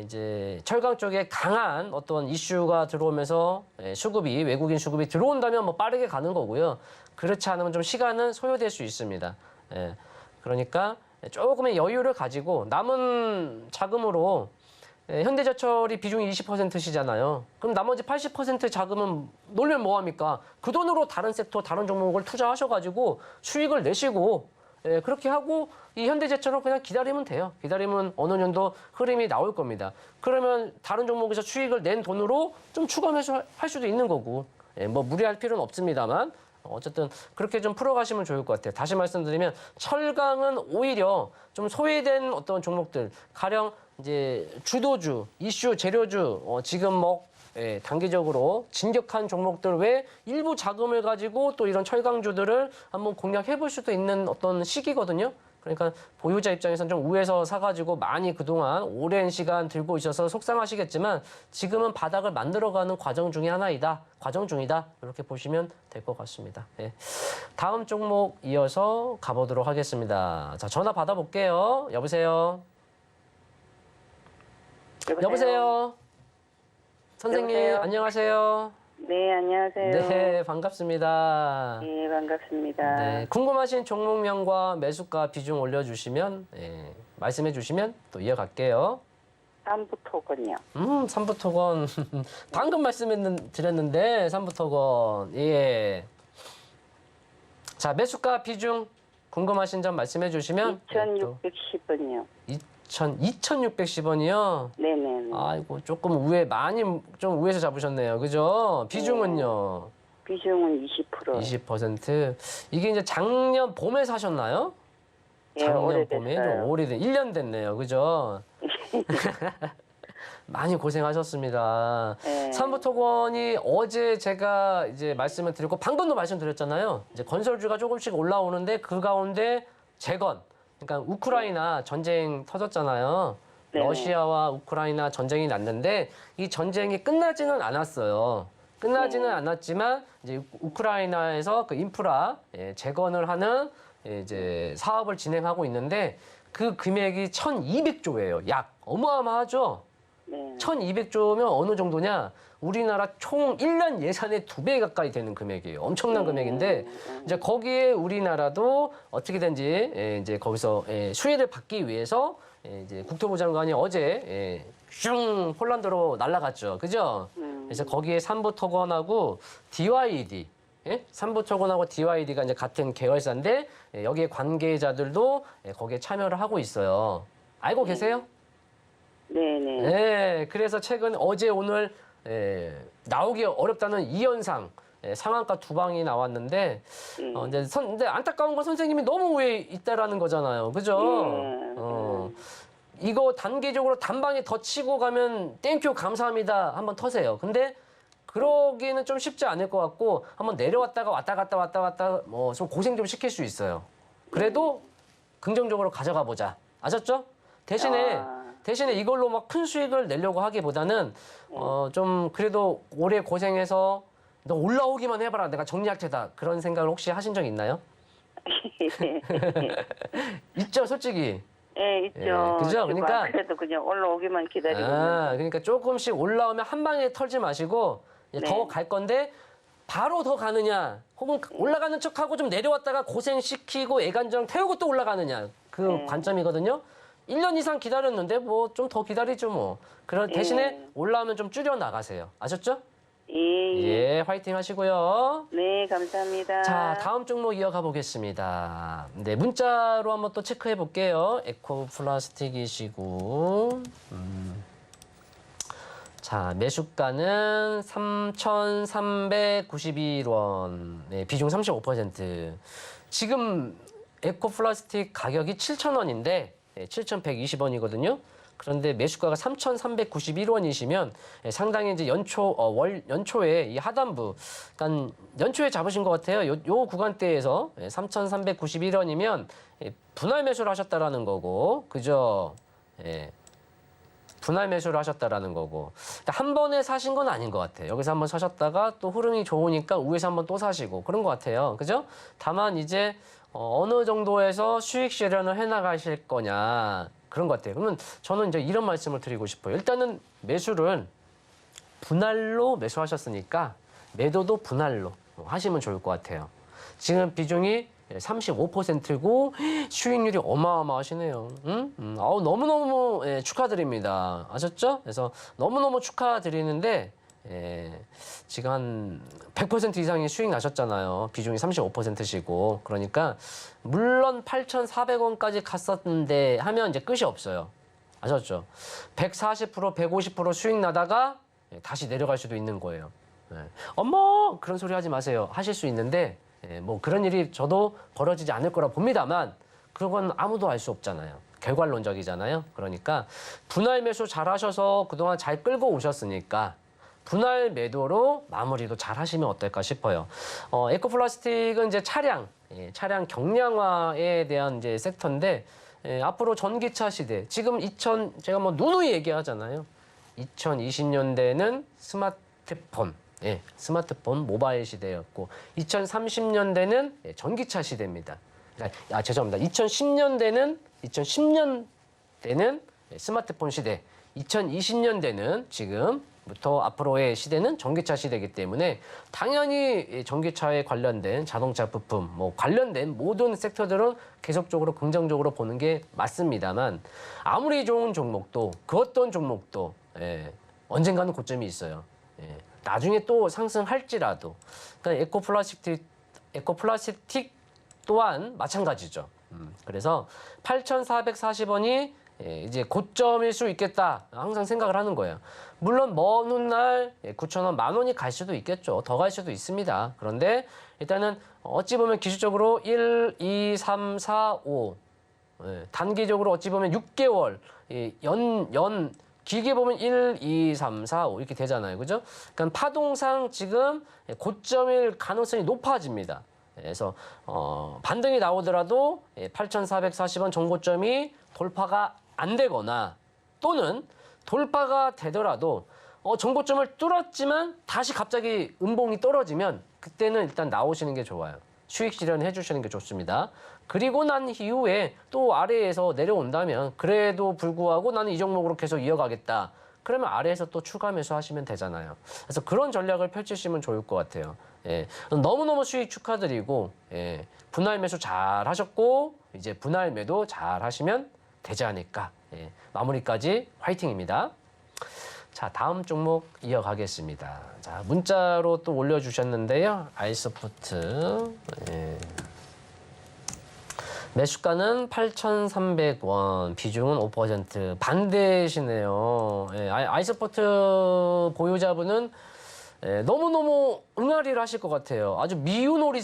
이제 철강 쪽에 강한 어떤 이슈가 들어오면서 외국인 수급이 들어온다면 뭐 빠르게 가는 거고요. 그렇지 않으면 좀 시간은 소요될 수 있습니다. 그러니까 조금의 여유를 가지고 남은 자금으로 현대제철이 비중이 20%시잖아요. 그럼 나머지 80% 자금은 놀면 뭐합니까? 그 돈으로 다른 섹터, 다른 종목을 투자하셔가지고 수익을 내시고 그렇게 하고 이 현대제철은 그냥 기다리면 돼요. 기다리면 어느 정도 흐름이 나올 겁니다. 그러면 다른 종목에서 수익을 낸 돈으로 좀 추가 매수할 수도 있는 거고 뭐 무리할 필요는 없습니다만 어쨌든 그렇게 좀 풀어가시면 좋을 것 같아요. 다시 말씀드리면 철강은 오히려 좀 소외된 어떤 종목들 가령 이제 주도주, 이슈, 재료주 지금 뭐 단기적으로 진격한 종목들 외에 일부 자금을 가지고 또 이런 철강주들을 한번 공략해 볼 수도 있는 어떤 시기거든요. 그러니까 보유자 입장에서는 좀 우에서 사가지고 많이 그동안 오랜 시간 들고 있어서 속상하시겠지만 지금은 바닥을 만들어가는 과정 중에 하나이다. 과정 중이다. 이렇게 보시면 될 것 같습니다. 다음 종목 이어서 가보도록 하겠습니다. 자, 전화 받아볼게요. 여보세요? 여보세요? 선생님, 여보세요? 안녕하세요? 네, 안녕하세요. 네, 반갑습니다. 네, 반갑습니다. 네, 궁금하신 종목명과 매수가 비중 올려주시면, 말씀해 주시면 또 이어갈게요. 삼부토건요. 삼부토건. 방금 드렸는데, 삼부토건. 예. 자, 매수가 비중 궁금하신 점 말씀해 주시면. 2,610원요. 2,610원이요? 네네. 아이고, 조금 많이 좀 우에서 잡으셨네요. 그죠? 비중은요? 비중은 20%. 20%. 이게 이제 작년 봄에 사셨나요? 예, 작년 봄에 좀 오래됐어요. 오래된 1년 됐네요. 그죠? 많이 고생하셨습니다. 네. 삼부토건이 어제 제가 이제 말씀을 드렸고 방금도 말씀드렸잖아요. 이제 건설주가 조금씩 올라오는데 그 가운데 재건. 그러니까 우크라이나 전쟁 터졌잖아요. 네네. 러시아와 우크라이나 전쟁이 났는데 이 전쟁이 끝나지는 않았어요. 끝나지는 않았지만 이제 우크라이나에서 그 인프라 재건을 하는 이제 사업을 진행하고 있는데 그 금액이 1,200조예요. 약 어마어마하죠. 네. 1,200조면 어느 정도냐? 우리나라 총 1년 예산의 2배 가까이 되는 금액이에요. 엄청난 금액인데 이제 거기에 우리나라도 어떻게든지 이제 거기서 수혜를 받기 위해서 이제 국토부 장관이 어제 슝 폴란드로 날아갔죠. 그죠? 그래서 거기에 삼부토건하고 DYD 삼부토건하고 DYD가 이제 같은 계열사인데 여기에 관계자들도 거기에 참여를 하고 있어요. 알고 계세요? 네네. 네, 그래서 최근 어제 오늘 나오기 어렵다는 이현상 상한가 두 방이 나왔는데 이제 근데 안타까운 건 선생님이 너무 우에 있다라는 거잖아요, 그죠? 이거 단기적으로 단방에 더 치고 가면 땡큐 감사합니다 한번 터세요. 근데 그러기는 좀 쉽지 않을 것 같고 한번 내려왔다가 왔다 갔다 뭐 좀 고생 좀 시킬 수 있어요. 그래도 긍정적으로 가져가 보자. 아셨죠? 대신에 대신에 이걸로 막 큰 수익을 내려고 하기보다는 좀 그래도 오래 고생해서 너 올라오기만 해봐라. 내가 정리할 테다. 그런 생각을 혹시 하신 적 있나요? 있죠, 솔직히. 예, 있죠. 예, 그죠? 그러니까 그래도 그냥 올라오기만 기다리고 그러니까 조금씩 올라오면 한 방에 털지 마시고 네. 더 갈 건데 바로 더 가느냐, 혹은 올라가는 척하고 좀 내려왔다가 고생시키고 애간장 태우고 또 올라가느냐, 그 네. 관점이거든요. 1년 이상 기다렸는데 뭐 좀 더 기다리죠 뭐. 그런 대신에 올라오면 좀 줄여 나가세요. 아셨죠? 예, 예, 화이팅 하시고요. 네, 감사합니다. 자, 다음 종목 이어가 보겠습니다. 네, 문자로 한번 또 체크해 볼게요. 에코 플라스틱이시고. 자, 매수가는 3,391원. 네, 비중 35%. 지금 에코 플라스틱 가격이 7,000원인데 7,120원이거든요. 그런데 매수가가 3,391원이시면 상당히 이제 연초에 이 하단부, 그러니까 연초에 잡으신 것 같아요. 요 구간대에서 3,391원이면 분할 매수를 하셨다라는 거고, 그죠? 예. 분할 매수를 하셨다라는 거고, 한 번에 사신 건 아닌 것 같아요. 여기서 한번 사셨다가 또 흐름이 좋으니까 위에서 한번 또 사시고 그런 것 같아요. 그죠? 다만 이제 어느 정도에서 수익 실현을 해나가실 거냐 그런 것 같아요. 그러면 저는 이제 이런 말씀을 드리고 싶어요. 일단은 매수를 분할로 매수하셨으니까 매도도 분할로 하시면 좋을 것 같아요. 지금 비중이 35%고 수익률이 어마어마하시네요. 아우, 너무너무 축하드립니다. 아셨죠? 그래서 너무너무 축하드리는데 지금 한 100% 이상의 수익 나셨잖아요. 비중이 35%시고. 그러니까 물론 8,400원까지 갔었는데 하면 이제 끝이 없어요. 아셨죠? 140%, 150% 수익 나다가 다시 내려갈 수도 있는 거예요. 엄마 그런 소리 하지 마세요. 하실 수 있는데 뭐 그런 일이 저도 벌어지지 않을 거라 봅니다만 그건 아무도 알 수 없잖아요. 결과론적이잖아요. 그러니까 분할 매수 잘 하셔서 그동안 잘 끌고 오셨으니까 분할 매도로 마무리도 잘 하시면 어떨까 싶어요. 에코플라스틱은 이제 차량 경량화에 대한 이제 섹터인데 앞으로 전기차 시대, 지금 제가 뭐 누누이 얘기하잖아요. 2020년대는 스마트폰, 모바일 시대였고 2030년대는 전기차 시대입니다. 죄송합니다. 2010년대는 스마트폰 시대, 2020년대는 지금부터 앞으로의 시대는 전기차 시대이기 때문에 당연히 전기차에 관련된 자동차 부품, 뭐 관련된 모든 섹터들은 계속적으로 긍정적으로 보는 게 맞습니다만 아무리 좋은 종목도 그 어떤 종목도 언젠가는 고점이 있어요. 나중에 또 상승할지라도. 그러니까 에코플라스틱 또한 마찬가지죠. 그래서 8,440원이 이제 고점일 수 있겠다. 항상 생각을 하는 거예요. 물론 먼 훗날 9,000원, 10,000원이 갈 수도 있겠죠. 더 갈 수도 있습니다. 그런데 일단은 어찌 보면 기술적으로 1, 2, 3, 4, 5 단기적으로 어찌 보면 6개월 길게 보면 1, 2, 3, 4, 5 이렇게 되잖아요. 그죠? 그러니까 파동상 지금 고점일 가능성이 높아집니다. 그래서 반등이 나오더라도 8,440원 정고점이 돌파가 안 되거나 또는 돌파가 되더라도 정고점을 뚫었지만 다시 갑자기 음봉이 떨어지면 그때는 일단 나오시는 게 좋아요. 수익 실현해 주시는 게 좋습니다. 그리고 난 이후에 또 아래에서 내려온다면 그래도 불구하고 나는 이 종목으로 계속 이어가겠다. 그러면 아래에서 또 추가 매수하시면 되잖아요. 그래서 그런 전략을 펼치시면 좋을 것 같아요. 너무너무 수익 축하드리고 분할 매수 잘 하셨고 이제 분할 매도 잘 하시면 되지 않을까. 마무리까지 화이팅입니다. 자, 다음 종목 이어가겠습니다. 자, 문자로 또 올려주셨는데요. 아이소프트. 매수가는 8,300원, 비중은 5%. 반대시네요. 아이소프트 보유자분은 너무너무 응아리를 하실 것 같아요. 아주 미운오리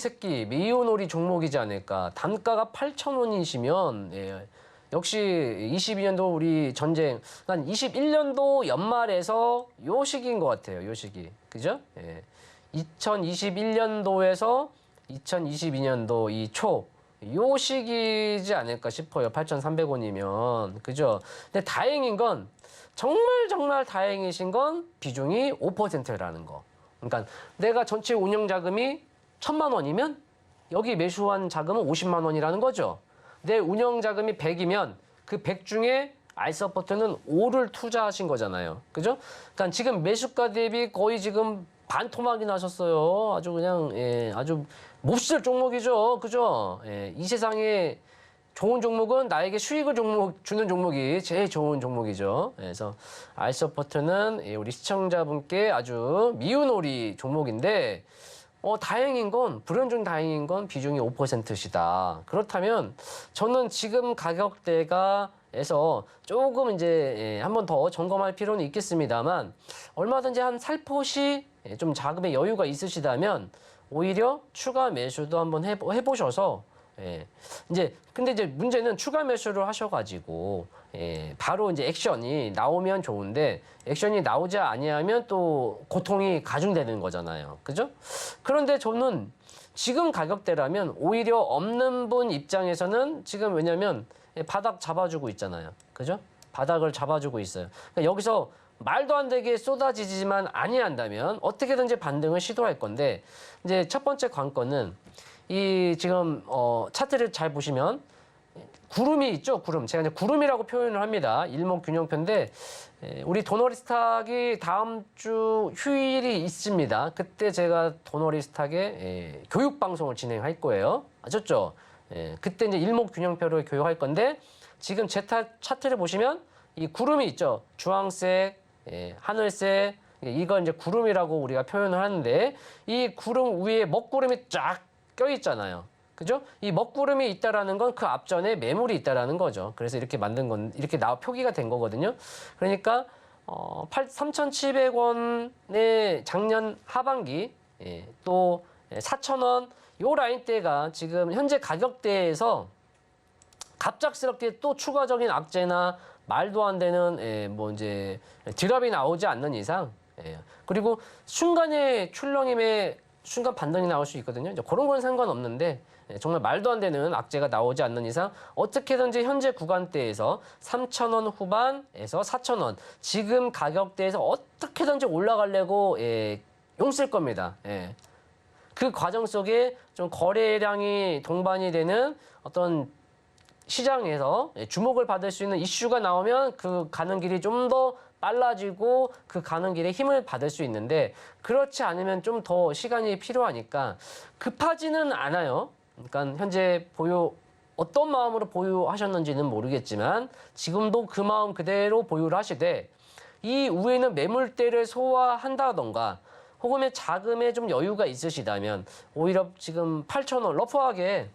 미운오리 종목이지 않을까. 단가가 8,000원이시면 역시 22년도 우리 전쟁, 한 21년도 연말에서 요 시기인 것 같아요. 요 시기. 그죠? 2021년도에서 2022년도 이 초, 요 시기지 않을까 싶어요. 8,300원이면. 그죠? 근데 다행인 건 정말 다행이신 건 비중이 5%라는 거. 그러니까 내가 전체 운영 자금이 1,000만 원이면 여기 매수한 자금은 50만 원이라는 거죠. 내 운영 자금이 100이면 그 100 중에 알서포트는 5를 투자하신 거잖아요. 그죠? 그러니까 지금 매수가 대비 거의 지금 반토막이 나셨어요. 아주 그냥 아주 몹쓸 종목이죠. 그죠? 이 세상에 좋은 종목은 나에게 수익을 주는 종목이 제일 좋은 종목이죠. 그래서 알서포트는 우리 시청자분께 아주 미운오리 종목인데 다행인 건, 불행 중 다행인 건 비중이 5%시다. 그렇다면 저는 지금 가격대가에서 조금 이제 한 번 더 점검할 필요는 있겠습니다만 얼마든지 한 살포시 좀 자금의 여유가 있으시다면 오히려 추가 매수도 한번 해보셔서 근데 이제 문제는 추가 매수를 하셔가지고 바로 이제 액션이 나오면 좋은데 액션이 나오지 아니하면 또 고통이 가중되는 거잖아요. 그죠? 그런데 저는 지금 가격대라면 오히려 없는 분 입장에서는 지금 왜냐면 바닥 잡아주고 있잖아요. 그죠? 바닥을 잡아주고 있어요. 그러니까 여기서 말도 안 되게 쏟아지지만 아니한다면 어떻게든지 반등을 시도할 건데 이제 첫 번째 관건은 이 지금 차트를 잘 보시면 구름이 있죠. 구름. 제가 이제 구름이라고 표현을 합니다. 일목균형표인데 우리 도너리스탁이 다음 주 휴일이 있습니다. 그때 제가 도너리스탁의 교육 방송을 진행할 거예요. 아셨죠? 그때 이제 일목균형표를 교육할 건데 지금 제 차트를 보시면 이 구름이 있죠. 주황색, 하늘색. 이걸 이제 구름이라고 우리가 표현을 하는데 이 구름 위에 먹구름이 쫙 껴 있잖아요. 그죠? 이 먹구름이 있다라는 건 그 앞전에 매물이 있다라는 거죠. 그래서 이렇게 만든 건 이렇게 표기가 된 거거든요. 그러니까 3,700원의 작년 하반기 또 4,000원 요 라인대가 지금 현재 가격대에서 갑작스럽게 또 추가적인 악재나 말도 안 되는 뭐 이제 드랍이 나오지 않는 이상 그리고 순간의 출렁임에 순간 반등이 나올 수 있거든요. 이제 그런 건 상관없는데 정말 말도 안 되는 악재가 나오지 않는 이상 어떻게든지 현재 구간대에서 3,000원 후반에서 4,000원 지금 가격대에서 어떻게든지 올라가려고 용쓸 겁니다. 그 과정 속에 좀 거래량이 동반이 되는 어떤 시장에서 주목을 받을 수 있는 이슈가 나오면 그 가는 길이 좀 더 빨라지고 그 가는 길에 힘을 받을 수 있는데 그렇지 않으면 좀 더 시간이 필요하니까 급하지는 않아요. 그러니까 현재 어떤 마음으로 보유하셨는지는 모르겠지만 지금도 그 마음 그대로 보유를 하시되 이 위에는 매물대를 소화한다던가 혹은 자금에 좀 여유가 있으시다면 오히려 지금 8,000원 러프하게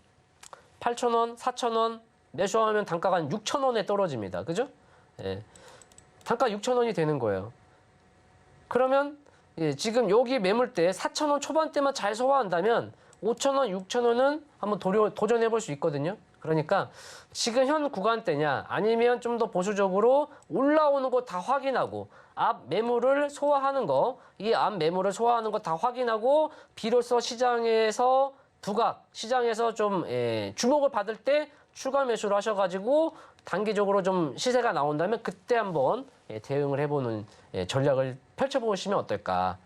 8,000원, 4,000원 매수하면 단가가 한 6,000원에 떨어집니다. 그죠? 단가 6,000원이 되는 거예요. 그러면 지금 여기 매물대 4,000원 초반대만 잘 소화한다면 5,000원, 6,000원은 한번 도전해 볼 수 있거든요. 그러니까 지금 현 구간대냐 아니면 좀 더 보수적으로 올라오는 거 다 확인하고 앞 매물을 소화하는 거, 이 앞 매물을 소화하는 거 다 확인하고 비로소 시장에서 시장에서 좀 주목을 받을 때 추가 매수를 하셔가지고 단기적으로 좀 시세가 나온다면 그때 한번 대응을 해보는 전략을 펼쳐보시면 어떨까.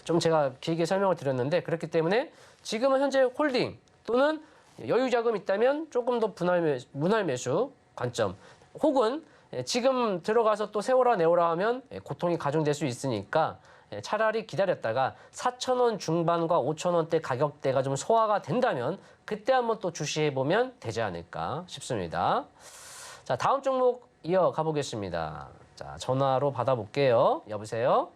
좀 제가 길게 설명을 드렸는데 그렇기 때문에 지금은 현재 홀딩 또는 여유 자금 있다면 조금 더 분할 매수 관점 혹은 지금 들어가서 또 세워라 내워라 하면 고통이 가중될 수 있으니까 차라리 기다렸다가 4,000원 중반과 5,000원대 가격대가 좀 소화가 된다면 그때 한번 또 주시해보면 되지 않을까 싶습니다. 자, 다음 종목 이어가 보겠습니다. 자, 전화로 받아볼게요. 여보세요?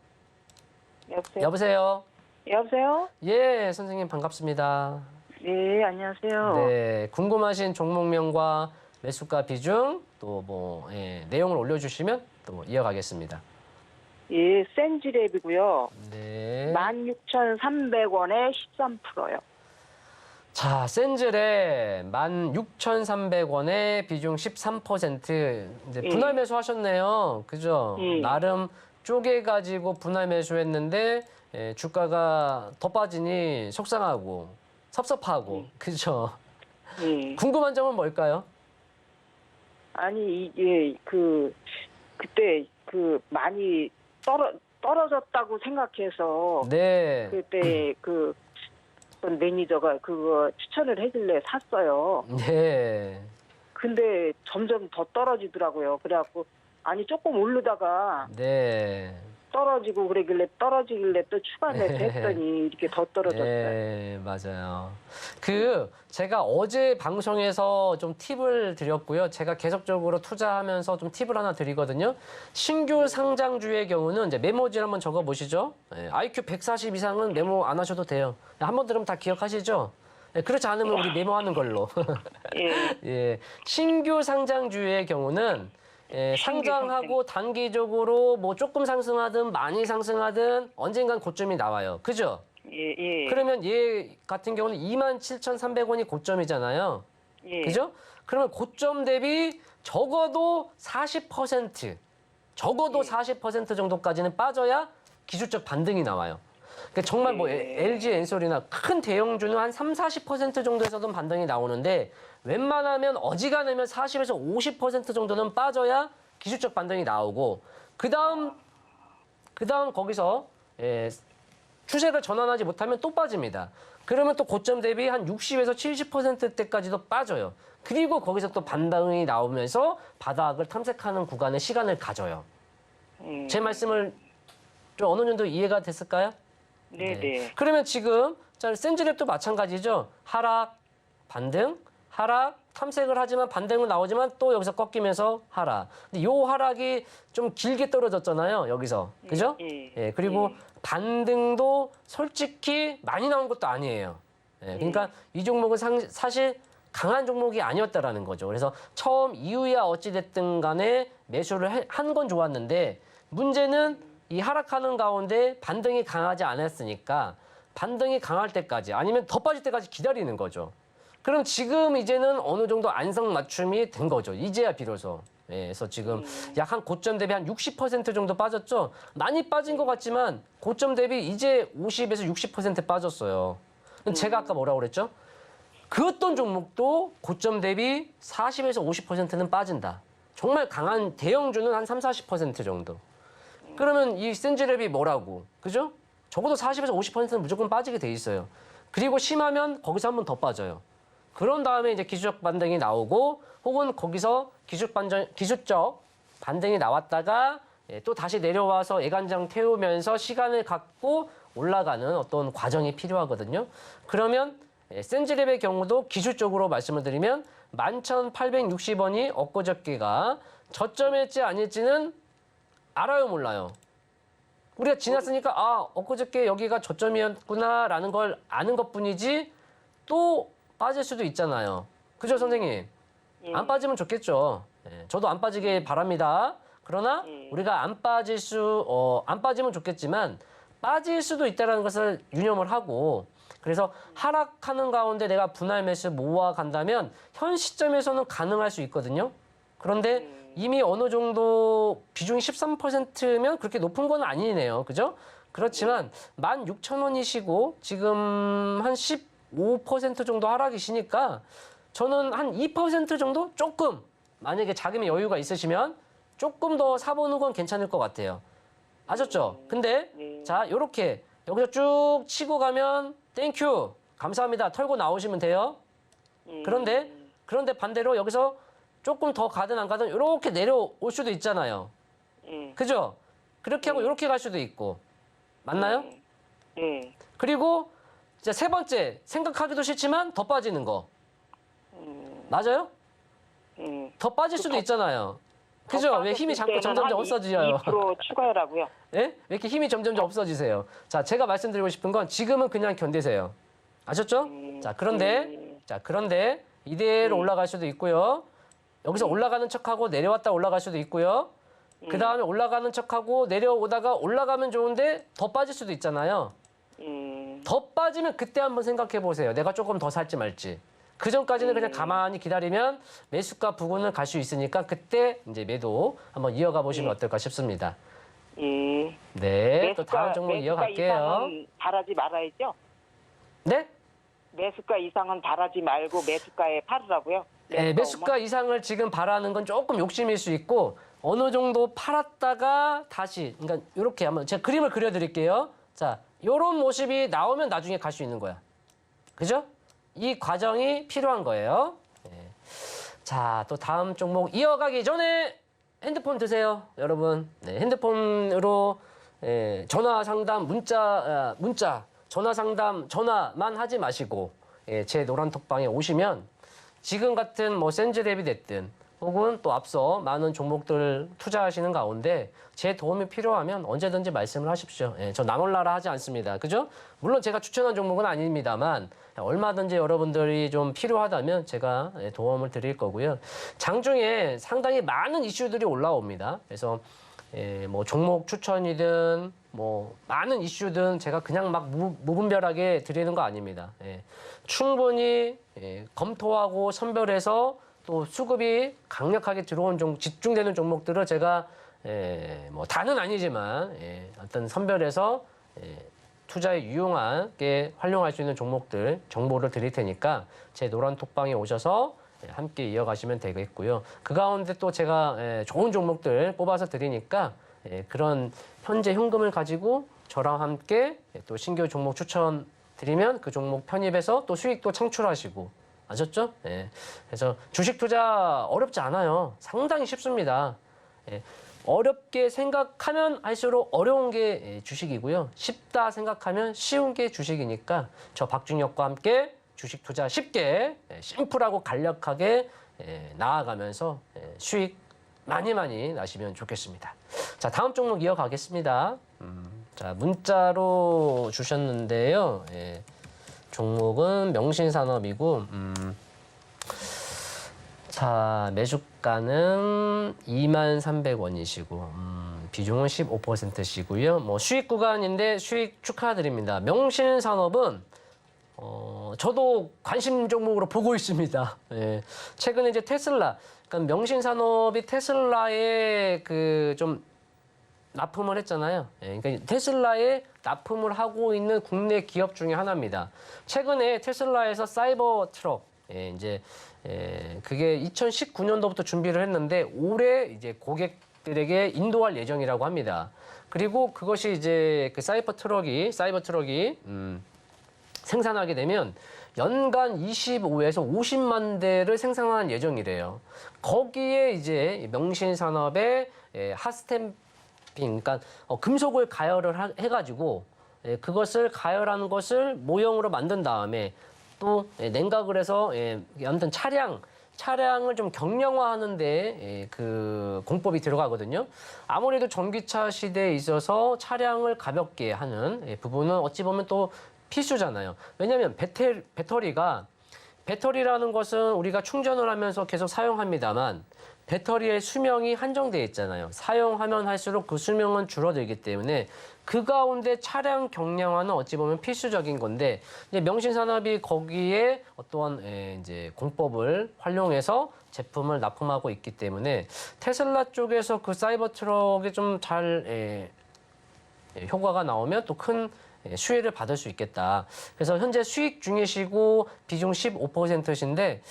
여보세요? 여보세요? 여보세요? 예, 선생님 반갑습니다. 네, 안녕하세요. 네, 궁금하신 종목명과 매수가 비중 또 뭐 내용을 올려주시면 또 이어가겠습니다. 예, 센지랩이고요. 네. 16,300원에 13%요. 자, 센즈랩 16,300원에 비중 13% 이제 분할 매수 하셨네요. 그죠? 나름 쪼개가지고 분할 매수했는데 주가가 더 빠지니 속상하고 섭섭하고 그죠? 예. 궁금한 점은 뭘까요? 아니 이게 그때 많이 떨어졌다고 생각해서 네. 그때 어떤 매니저가 그거 추천을 해줄래 샀어요. 네. 근데 점점 더 떨어지더라고요. 그래갖고 아니 조금 오르다가 네. 떨어지길래 또 추가 매수 했더니 이렇게 더 떨어졌어요. 네, 맞아요. 제가 어제 방송에서 좀 팁을 드렸고요. 제가 계속적으로 투자하면서 좀 팁을 하나 드리거든요. 신규 상장주의 경우는 이제 메모지를 한번 적어 보시죠. IQ 140 이상은 메모 안 하셔도 돼요. 한번 들으면 다 기억하시죠? 그렇지 않으면 우리 메모하는 걸로. 예. 예, 신규 상장주의 경우는 상장하고 단기적으로 뭐 조금 상승하든 많이 상승하든 언젠간 고점이 나와요. 그죠? 예, 예. 그러면 얘 같은 경우는 27,300원이 고점이잖아요. 예. 그죠? 그러면 고점 대비 적어도 40%, 적어도 40% 정도까지는 빠져야 기술적 반등이 나와요. 그러니까 정말 뭐 LG 엔솔이나 큰 대형주는 한 30-40% 정도에서도 반등이 나오는데 웬만하면 어지간하면 40에서 50% 정도는 빠져야 기술적 반등이 나오고 그다음 거기서 추세를 전환하지 못하면 또 빠집니다. 그러면 또 고점 대비 한 60에서 70%대까지도 빠져요. 그리고 거기서 또 반등이 나오면서 바닥을 탐색하는 구간의 시간을 가져요. 제 말씀을 좀 어느 정도 이해가 됐을까요? 네네. 그러면 지금 센즈랩도 마찬가지죠. 하락, 반등, 하락, 탐색을 하지만 반등은 나오지만 또 여기서 꺾이면서 하락. 근데 요 하락이 좀 길게 떨어졌잖아요. 여기서. 그죠? 예. 그리고 반등도 솔직히 많이 나온 것도 아니에요. 예. 그러니까 이 종목은 사실 강한 종목이 아니었다라는 거죠. 그래서 처음 이유야 어찌됐든 간에 매수를 한 건 좋았는데 문제는 이 하락하는 가운데 반등이 강하지 않았으니까 반등이 강할 때까지 아니면 더 빠질 때까지 기다리는 거죠. 그럼 지금 이제는 어느 정도 안성맞춤이 된 거죠. 이제야 비로소. 그래서 지금 약 한 고점 대비 한 60% 정도 빠졌죠. 많이 빠진 것 같지만 고점 대비 이제 50에서 60% 빠졌어요. 제가 아까 뭐라고 그랬죠? 그 어떤 종목도 고점 대비 40에서 50%는 빠진다. 정말 강한 대형주는 한 30-40% 정도. 그러면 이 센즈랩이 뭐라고? 그죠? 적어도 40에서 50%는 무조건 빠지게 돼 있어요. 그리고 심하면 거기서 한 번 더 빠져요. 그런 다음에 이제 기술적 반등이 나오고 혹은 거기서 기술적 반등이 나왔다가 또 다시 내려와서 애간장 태우면서 시간을 갖고 올라가는 어떤 과정이 필요하거든요. 그러면 센즈랩의 경우도 기술적으로 말씀을 드리면 11,860원이 엊그저께가 저점일지 아닐지는 알아요, 몰라요? 우리가 지났으니까 엊그저께 여기가 저점이었구나라는 걸 아는 것뿐이지 또 빠질 수도 있잖아요. 그죠, 선생님? 안 빠지면 좋겠죠. 저도 안 빠지길 바랍니다. 그러나 우리가 안 빠지면 좋겠지만 빠질 수도 있다는 것을 유념을 하고 그래서 하락하는 가운데 내가 분할 매수 모아간다면 현 시점에서는 가능할 수 있거든요. 그런데 이미 어느 정도 비중이 13%면 그렇게 높은 건 아니네요. 그죠? 그렇지만 16,000원이시고 지금 한 15% 정도 하락이시니까 저는 한 2% 정도 조금 만약에 자금의 여유가 있으시면 조금 더 사보는 건 괜찮을 것 같아요. 아셨죠? 근데 자 요렇게 여기서 쭉 치고 가면 땡큐 감사합니다 털고 나오시면 돼요. 그런데 반대로 여기서 조금 더 가든 안 가든 이렇게 내려올 수도 있잖아요. 그죠? 그렇게 하고 이렇게 갈 수도 있고. 맞나요? 그리고 이제 세 번째, 생각하기도 싫지만 더 빠지는 거. 맞아요? 더 빠질 수도 있잖아요. 그죠? 왜 힘이 자꾸 점점점 없어져요? 2% 추가라고요? 예? 왜 이렇게 힘이 점점점 없어지세요? 자, 제가 말씀드리고 싶은 건 지금은 그냥 견디세요. 아셨죠? 자, 그런데 이대로 올라갈 수도 있고요. 여기서 올라가는 척하고 내려왔다 올라갈 수도 있고요. 그 다음에 올라가는 척하고 내려오다가 올라가면 좋은데 더 빠질 수도 있잖아요. 더 빠지면 그때 한번 생각해 보세요. 내가 조금 더 살지 말지. 그 전까지는 그냥 가만히 기다리면 매수가 부근을 갈 수 있으니까 그때 이제 매도 한번 이어가 보시면 어떨까 싶습니다. 네, 또 다음 종목 이어갈게요. 바라지 말아야죠? 네? 매수가 이상은 바라지 말고 매수가에 팔으라고요? 매수가 이상을 지금 바라는 건 조금 욕심일 수 있고 어느 정도 팔았다가 다시 그러니까 이렇게 한번 제가 그림을 그려드릴게요. 자, 이런 모습이 나오면 나중에 갈 수 있는 거야. 그죠? 이 과정이 필요한 거예요. 자, 또 다음 종목 이어가기 전에 핸드폰 드세요, 여러분. 네, 핸드폰으로 전화 상담, 문자, 전화 상담, 전화만 하지 마시고 제 노란톡방에 오시면 지금 같은 뭐 센즈랩이 됐든 혹은 또 앞서 많은 종목들 투자하시는 가운데 제 도움이 필요하면 언제든지 말씀을 하십시오. 저 나몰라라 하지 않습니다. 그죠? 물론 제가 추천한 종목은 아닙니다만 얼마든지 여러분들이 좀 필요하다면 제가 도움을 드릴 거고요. 장중에 상당히 많은 이슈들이 올라옵니다. 그래서 뭐 종목 추천이든 뭐 많은 이슈든 제가 그냥 막 무분별하게 드리는 거 아닙니다. 충분히 검토하고 선별해서 또 수급이 강력하게 들어온 집중되는 종목들을 제가 뭐 다는 아니지만 어떤 선별해서 투자에 유용하게 활용할 수 있는 종목들 정보를 드릴 테니까 제 노란 톡방에 오셔서 함께 이어가시면 되겠고요. 그 가운데 또 제가 좋은 종목들 뽑아서 드리니까 그런 현재 현금을 가지고 저랑 함께 또 신규 종목 추천 드리면 그 종목 편입해서 또 수익도 창출하시고 아셨죠? 그래서 주식 투자 어렵지 않아요. 상당히 쉽습니다. 어렵게 생각하면 할수록 어려운 게 주식이고요. 쉽다 생각하면 쉬운 게 주식이니까 저 박준혁과 함께 주식 투자 쉽게 심플하고 간략하게 나아가면서 수익 많이 나시면 좋겠습니다. 자, 다음 종목 이어가겠습니다. 자, 문자로 주셨는데요. 종목은 명신산업이고 자, 매수가는 23,300원이시고 비중은 15%시고요. 뭐 수익 구간인데 수익 축하드립니다. 명신산업은 저도 관심 종목으로 보고 있습니다. 최근에 이제 테슬라, 그러니까 명신산업이 테슬라에 그 좀 납품을 했잖아요. 그러니까 테슬라에 납품을 하고 있는 국내 기업 중에 하나입니다. 최근에 테슬라에서 사이버 트럭, 이제 그게 2019년도부터 준비를 했는데 올해 이제 고객들에게 인도할 예정이라고 합니다. 그리고 그것이 이제 그 사이버 트럭이 생산하게 되면 연간 25에서 50만 대를 생산할 예정이래요. 거기에 이제 명신산업의 핫스탬핑, 그러니까 금속을 가열을 해가지고 그것을 가열한 것을 모형으로 만든 다음에 또 냉각을 해서 아무튼 차량을 좀 경량화하는데 그 공법이 들어가거든요. 아무래도 전기차 시대에 있어서 차량을 가볍게 하는 부분은 어찌 보면 또 필수잖아요. 왜냐하면 배터리라는 것은 우리가 충전을 하면서 계속 사용합니다만 배터리의 수명이 한정되어 있잖아요. 사용하면 할수록 그 수명은 줄어들기 때문에 그 가운데 차량 경량화는 어찌 보면 필수적인 건데 이제 명신산업이 거기에 어떠한 이제 공법을 활용해서 제품을 납품하고 있기 때문에 테슬라 쪽에서 그 사이버 트럭이 좀 잘 효과가 나오면 또 큰 수혜를 받을 수 있겠다. 그래서 현재 수익 중이시고 비중 15%신데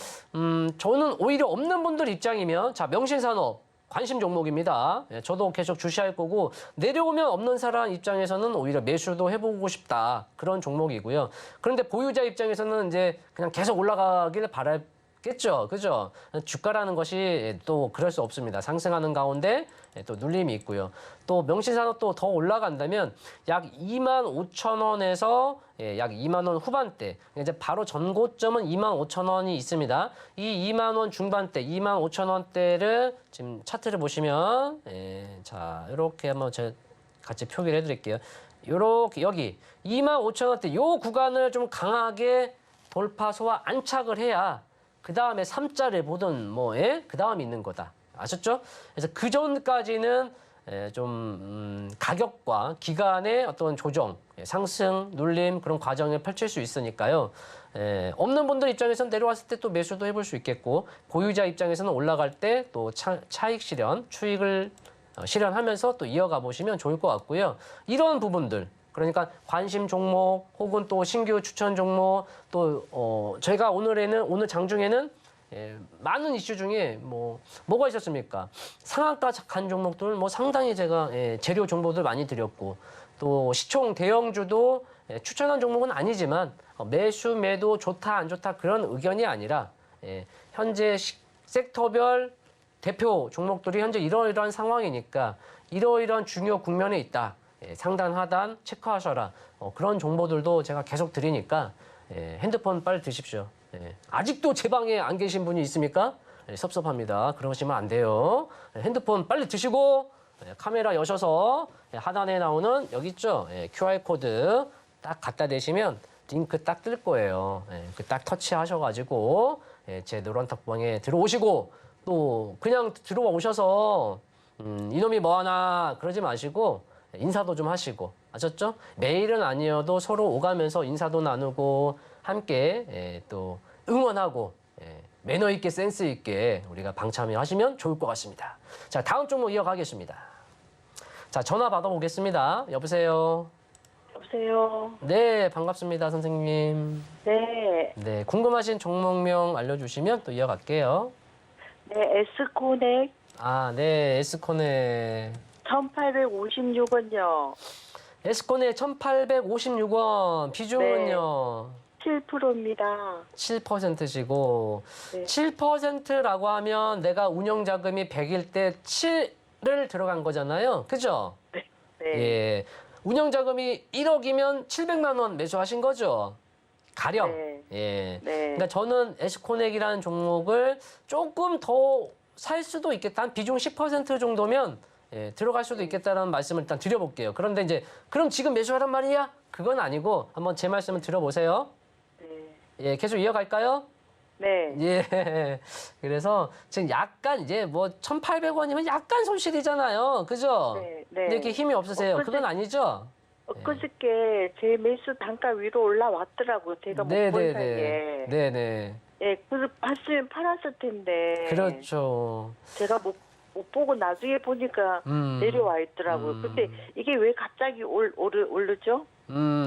저는 오히려 없는 분들 입장이면 자, 명신산업 관심 종목입니다. 저도 계속 주시할 거고 내려오면 없는 사람 입장에서는 오히려 매수도 해보고 싶다. 그런 종목이고요. 그런데 보유자 입장에서는 이제 그냥 계속 올라가기를 바랄겠죠. 그죠? 주가라는 것이 또 그럴 수 없습니다. 상승하는 가운데 또 눌림이 있고요. 또 명신산업도 더 올라간다면 약 25,000원에서 약 2만 원 후반대, 이제 바로 전고점은 25,000원이 있습니다. 이 2만 원 중반대, 25,000원대를 지금 차트를 보시면 자, 이렇게 한번 제가 같이 표기를 해드릴게요. 요렇게 여기 25,000원대 요 구간을 좀 강하게 돌파소와 안착을 해야 그 다음에 3자를 보든 그 다음이 있는 거다. 아셨죠? 그래서 그 전까지는 좀 가격과 기간의 어떤 조정, 상승, 눌림 그런 과정을 펼칠 수 있으니까요. 없는 분들 입장에서는 내려왔을 때 또 매수도 해볼 수 있겠고 보유자 입장에서는 올라갈 때 또 차익 실현, 추익을 실현하면서 또 이어가 보시면 좋을 것 같고요. 이런 부분들 그러니까 관심 종목 혹은 또 신규 추천 종목 또 저희가 오늘 장중에는 많은 이슈 중에 뭐가 있었습니까? 상한가 간 종목들 상당히 제가 재료 정보들 많이 드렸고 또 시총 대형주도 추천한 종목은 아니지만 매수 매도 좋다 안 좋다 그런 의견이 아니라 현재 섹터별 대표 종목들이 현재 이러이러한 상황이니까 이러이러한 중요 국면에 있다. 상단 하단 체크하셔라. 그런 정보들도 제가 계속 드리니까 핸드폰 빨리 드십시오. 아직도 제 방에 안 계신 분이 있습니까? 섭섭합니다. 그러시면 안 돼요. 핸드폰 빨리 드시고 카메라 여셔서 하단에 나오는 여기 있죠? QR코드 딱 갖다 대시면 링크 딱 뜰 거예요. 그 딱 터치하셔가지고 제 노란톡방에 들어오시고 또 그냥 들어오셔서 이놈이 뭐하나 그러지 마시고 인사도 좀 하시고 아셨죠? 매일은 아니어도 서로 오가면서 인사도 나누고 함께 또 응원하고 매너 있게 센스 있게 우리가 방참여하시면 좋을 것 같습니다. 자, 다음 종목 이어가겠습니다. 자, 전화 받아보겠습니다. 여보세요. 여보세요. 네, 반갑습니다, 선생님. 네. 네, 궁금하신 종목명 알려주시면 또 이어갈게요. 네, 에스코넥 아, 네, 에스코네. 1856원요. 에스코네 1856원, 비중은요? 7%입니다. 7%시고, 네. 7%라고 하면 내가 운영자금이 100일 때 7을 들어간 거잖아요. 그죠? 네. 예. 운영자금이 1억이면 700만 원 매수하신 거죠? 가령. 네. 예. 네. 그러니까 저는 에스코넥이라는 종목을 조금 더 살 수도 있겠다. 한 비중 10% 정도면 들어갈 수도 있겠다는 말씀을 일단 드려볼게요. 그런데 이제 그럼 지금 매수하란 말이야? 그건 아니고 한번 제 말씀을 들어보세요. 네. 예, 계속 이어갈까요? 네. 예. 그래서 지금 약간 이제 1,800원이면 약간 손실이잖아요. 그죠? 네. 네. 근데 이렇게 힘이 없으세요. 그건 아니죠? 엊그저께 제 매수 단가 위로 올라왔더라고요. 제가 못 본 사이에. 네네. 예, 그래서 봤으면 팔았을 텐데. 그렇죠. 제가 못 보고 나중에 보니까 내려와 있더라고요. 근데 이게 왜 갑자기 오르죠?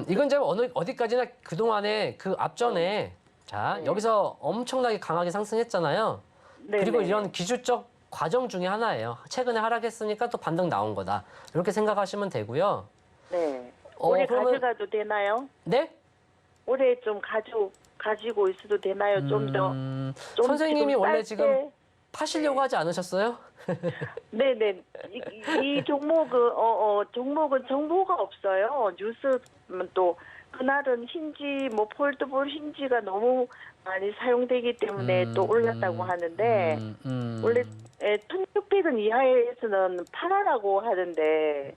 이건 제가 어디까지나 그동안에 그 앞전에 자, 여기서 엄청나게 강하게 상승했잖아요. 네. 그리고 이런 기술적 과정 중에 하나예요. 최근에 하락했으니까 또 반등 나온 거다. 이렇게 생각하시면 되고요. 네. 올해 그러면- 가져가도 되나요? 네? 올해 좀 가지고 있어도 되나요? 좀 더. 좀 선생님이 지금 원래 쌀 지금 때- 파시려고 하지 않으셨어요? 네네. 이 종목은 정보가 없어요. 뉴스는 또 그날은 힌지 폴더블 힌지가 너무 많이 사용되기 때문에 또 올랐다고 하는데 원래 1,600원 이하에서는 팔아라고 하는데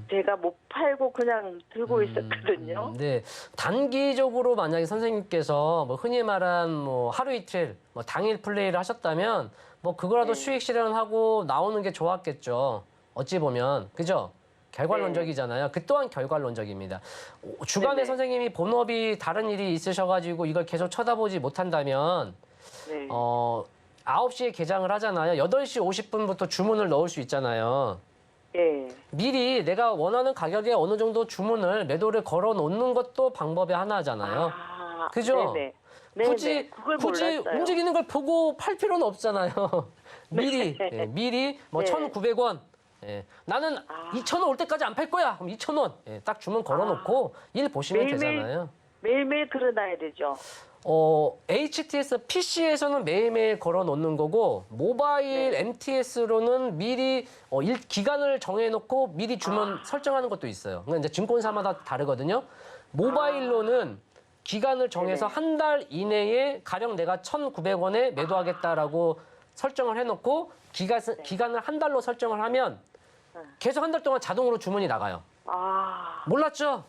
제가 못 팔고 그냥 들고 있었거든요. 네. 단기적으로 만약에 선생님께서 흔히 말한 하루 이틀, 당일 플레이를 하셨다면 그거라도 수익 실현하고 나오는 게 좋았겠죠. 어찌 보면. 그죠? 결과론적이잖아요. 그 또한 결과론적입니다. 주간에 네네. 선생님이 본업이 다른 일이 있으셔가지고 이걸 계속 쳐다보지 못한다면 네. 9시에 개장을 하잖아요. 8시 50분부터 주문을 넣을 수 있잖아요. 예. 미리 내가 원하는 가격에 어느 정도 주문을 매도를 걸어 놓는 것도 방법의 하나잖아요. 아, 그죠? 네네. 네네. 굳이 그걸 굳이 몰랐어요. 움직이는 걸 보고 팔 필요는 없잖아요. 미리 네. 미리 네. 1,900원. 나는 아. 2,000원 올 때까지 안 팔 거야. 그럼 2,000원. 딱 주문 걸어 놓고 일 보시면 매일매일 되잖아요. 매일매일 걸어놔야 되죠. HTS PC에서는 매일매일 걸어 놓는 거고 모바일 MTS로는 미리 기간을 정해 놓고 미리 주문 설정하는 것도 있어요. 그러니까 이제 증권사마다 다르거든요. 모바일로는 기간을 정해서 네네. 한 달 이내에 가령 내가 1,900원에 매도하겠다라고 설정을 해 놓고 기간을 한 달로 설정을 하면 계속 한 달 동안 자동으로 주문이 나가요. 아. 몰랐죠?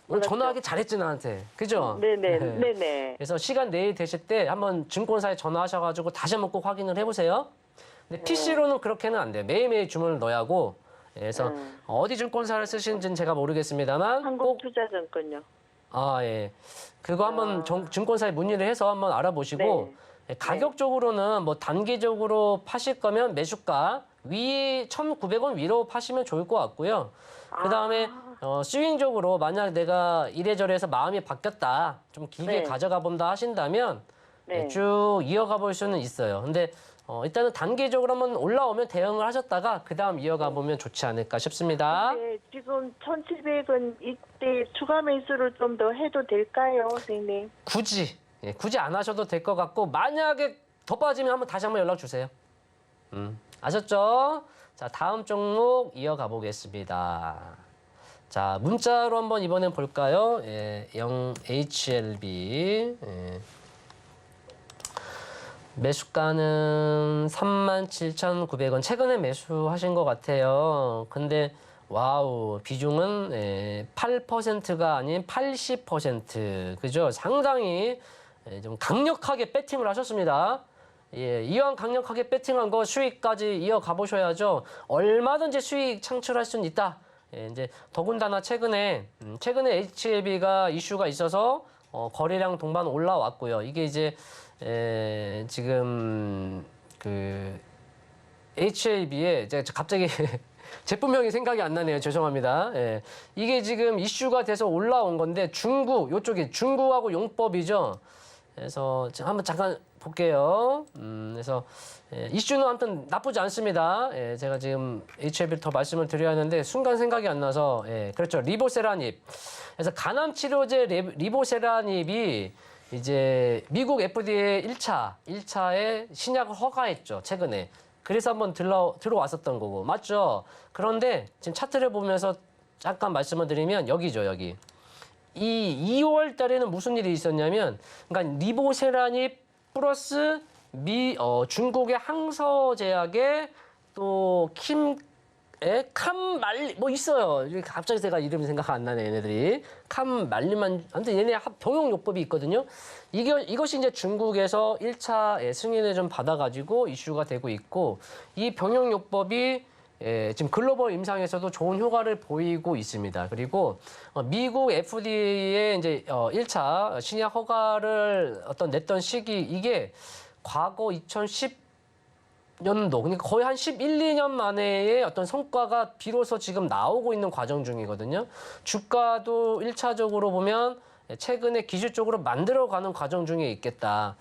오늘 몰랐죠. 전화하기 잘했지 나한테. 그죠? 네네. 네. 네네. 그래서 시간 내일 되실 때 한번 증권사에 전화하셔가지고 다시 한번 꼭 확인을 해보세요. 근데 PC로는 그렇게는 안 돼요. 매일매일 주문을 넣어야 하고. 그래서 어디 증권사를 쓰시는지는 제가 모르겠습니다만 꼭 한국투자증권요. 예. 그거 한번 증권사에 문의를 해서 한번 알아보시고 가격적으로는 단기적으로 파실 거면 매수가 위 1,900원 위로 파시면 좋을 것 같고요. 그다음에 스윙적으로 만약 내가 이래저래해서 마음이 바뀌었다, 좀 길게 네. 가져가 본다 하신다면 네. 쭉 이어가 볼 수는 있어요. 근데 일단은 단기적으로 한번 올라오면 대응을 하셨다가 그다음 이어가 보면 좋지 않을까 싶습니다. 네, 지금 1,700은 이때 추가 매수를 좀 더 해도 될까요, 선생님? 굳이 안 하셔도 될 것 같고, 만약에 더 빠지면 다시 한번 연락 주세요. 아셨죠? 자, 다음 종목 이어가 보겠습니다. 자, 문자로 한번 이번엔 볼까요? 0HLB. 매수가는 37,900원. 최근에 매수하신 것 같아요. 근데 와우, 비중은 8%가 아닌 80%. 그죠? 상당히 좀 강력하게 배팅을 하셨습니다. 이왕 강력하게 배팅한 거 수익까지 이어가 보셔야죠. 얼마든지 수익 창출할 수는 있다. 이제 더군다나 최근에 HLB가 이슈가 있어서 거래량 동반 올라왔고요. 이게 이제 지금 그 HLB에 제가 갑자기 제품명이 생각이 안 나네요. 죄송합니다. 이게 지금 이슈가 돼서 올라온 건데 요쪽이 중국하고 용법이죠. 그래서 한번 잠깐 볼게요. 그래서 이슈는 아무튼 나쁘지 않습니다. 제가 지금 HLB를 더 말씀을 드려야 하는데 순간 생각이 안 나서 그렇죠. 리보세라닙. 그래서 간암 치료제 리보세라닙이 이제 미국 FDA 1차에 신약을 허가했죠. 최근에. 그래서 한번 들어왔었던 거고. 맞죠? 그런데 지금 차트를 보면서 잠깐 말씀을 드리면 여기죠. 여기. 이 2월 달에는 무슨 일이 있었냐면, 그러니까 리보세라닙 플러스 중국의 항서제약에 또 캄말리 뭐 있어요. 갑자기 제가 이름이 생각 안 나네, 얘네들이. 캄말리만, 아무튼 얘네 병용요법이 있거든요. 이것이 이제 중국에서 1차 승인을 좀 받아가지고 이슈가 되고 있고, 이 병용요법이 지금 글로벌 임상에서도 좋은 효과를 보이고 있습니다. 그리고 미국 FDA의 이제 1차 신약 허가를 냈던 시기, 이게 과거 2010년도, 그러니까 거의 한 11, 2년 만에의 어떤 성과가 비로소 지금 나오고 있는 과정 중이거든요. 주가도 1차적으로 보면 최근에 기술적으로 만들어가는 과정 중에 있겠다.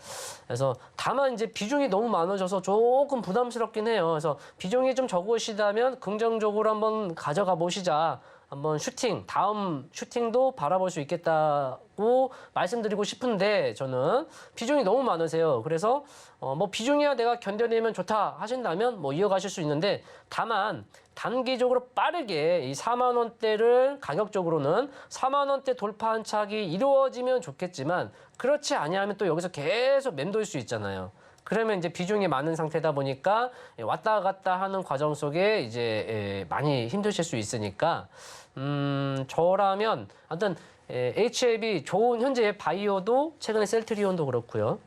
그래서 다만 이제 비중이 너무 많아져서 조금 부담스럽긴 해요. 그래서 비중이 좀 적으시다면 긍정적으로 한번 가져가 보시자. 한번 다음 슈팅도 바라볼 수 있겠다고 말씀드리고 싶은데, 저는 비중이 너무 많으세요. 그래서 뭐 비중이야 내가 견뎌내면 좋다 하신다면 뭐 이어가실 수 있는데, 다만 단기적으로 빠르게 이 4만 원대를 가격적으로는 4만 원대 돌파 한착이 이루어지면 좋겠지만, 그렇지 아니하면 또 여기서 계속 맴돌 수 있잖아요. 그러면 이제 비중이 많은 상태다 보니까 왔다 갔다 하는 과정 속에 이제 많이 힘드실 수 있으니까, 저라면 아무튼 HLB 좋은, 현재 바이오도 최근에 셀트리온도 그렇고요.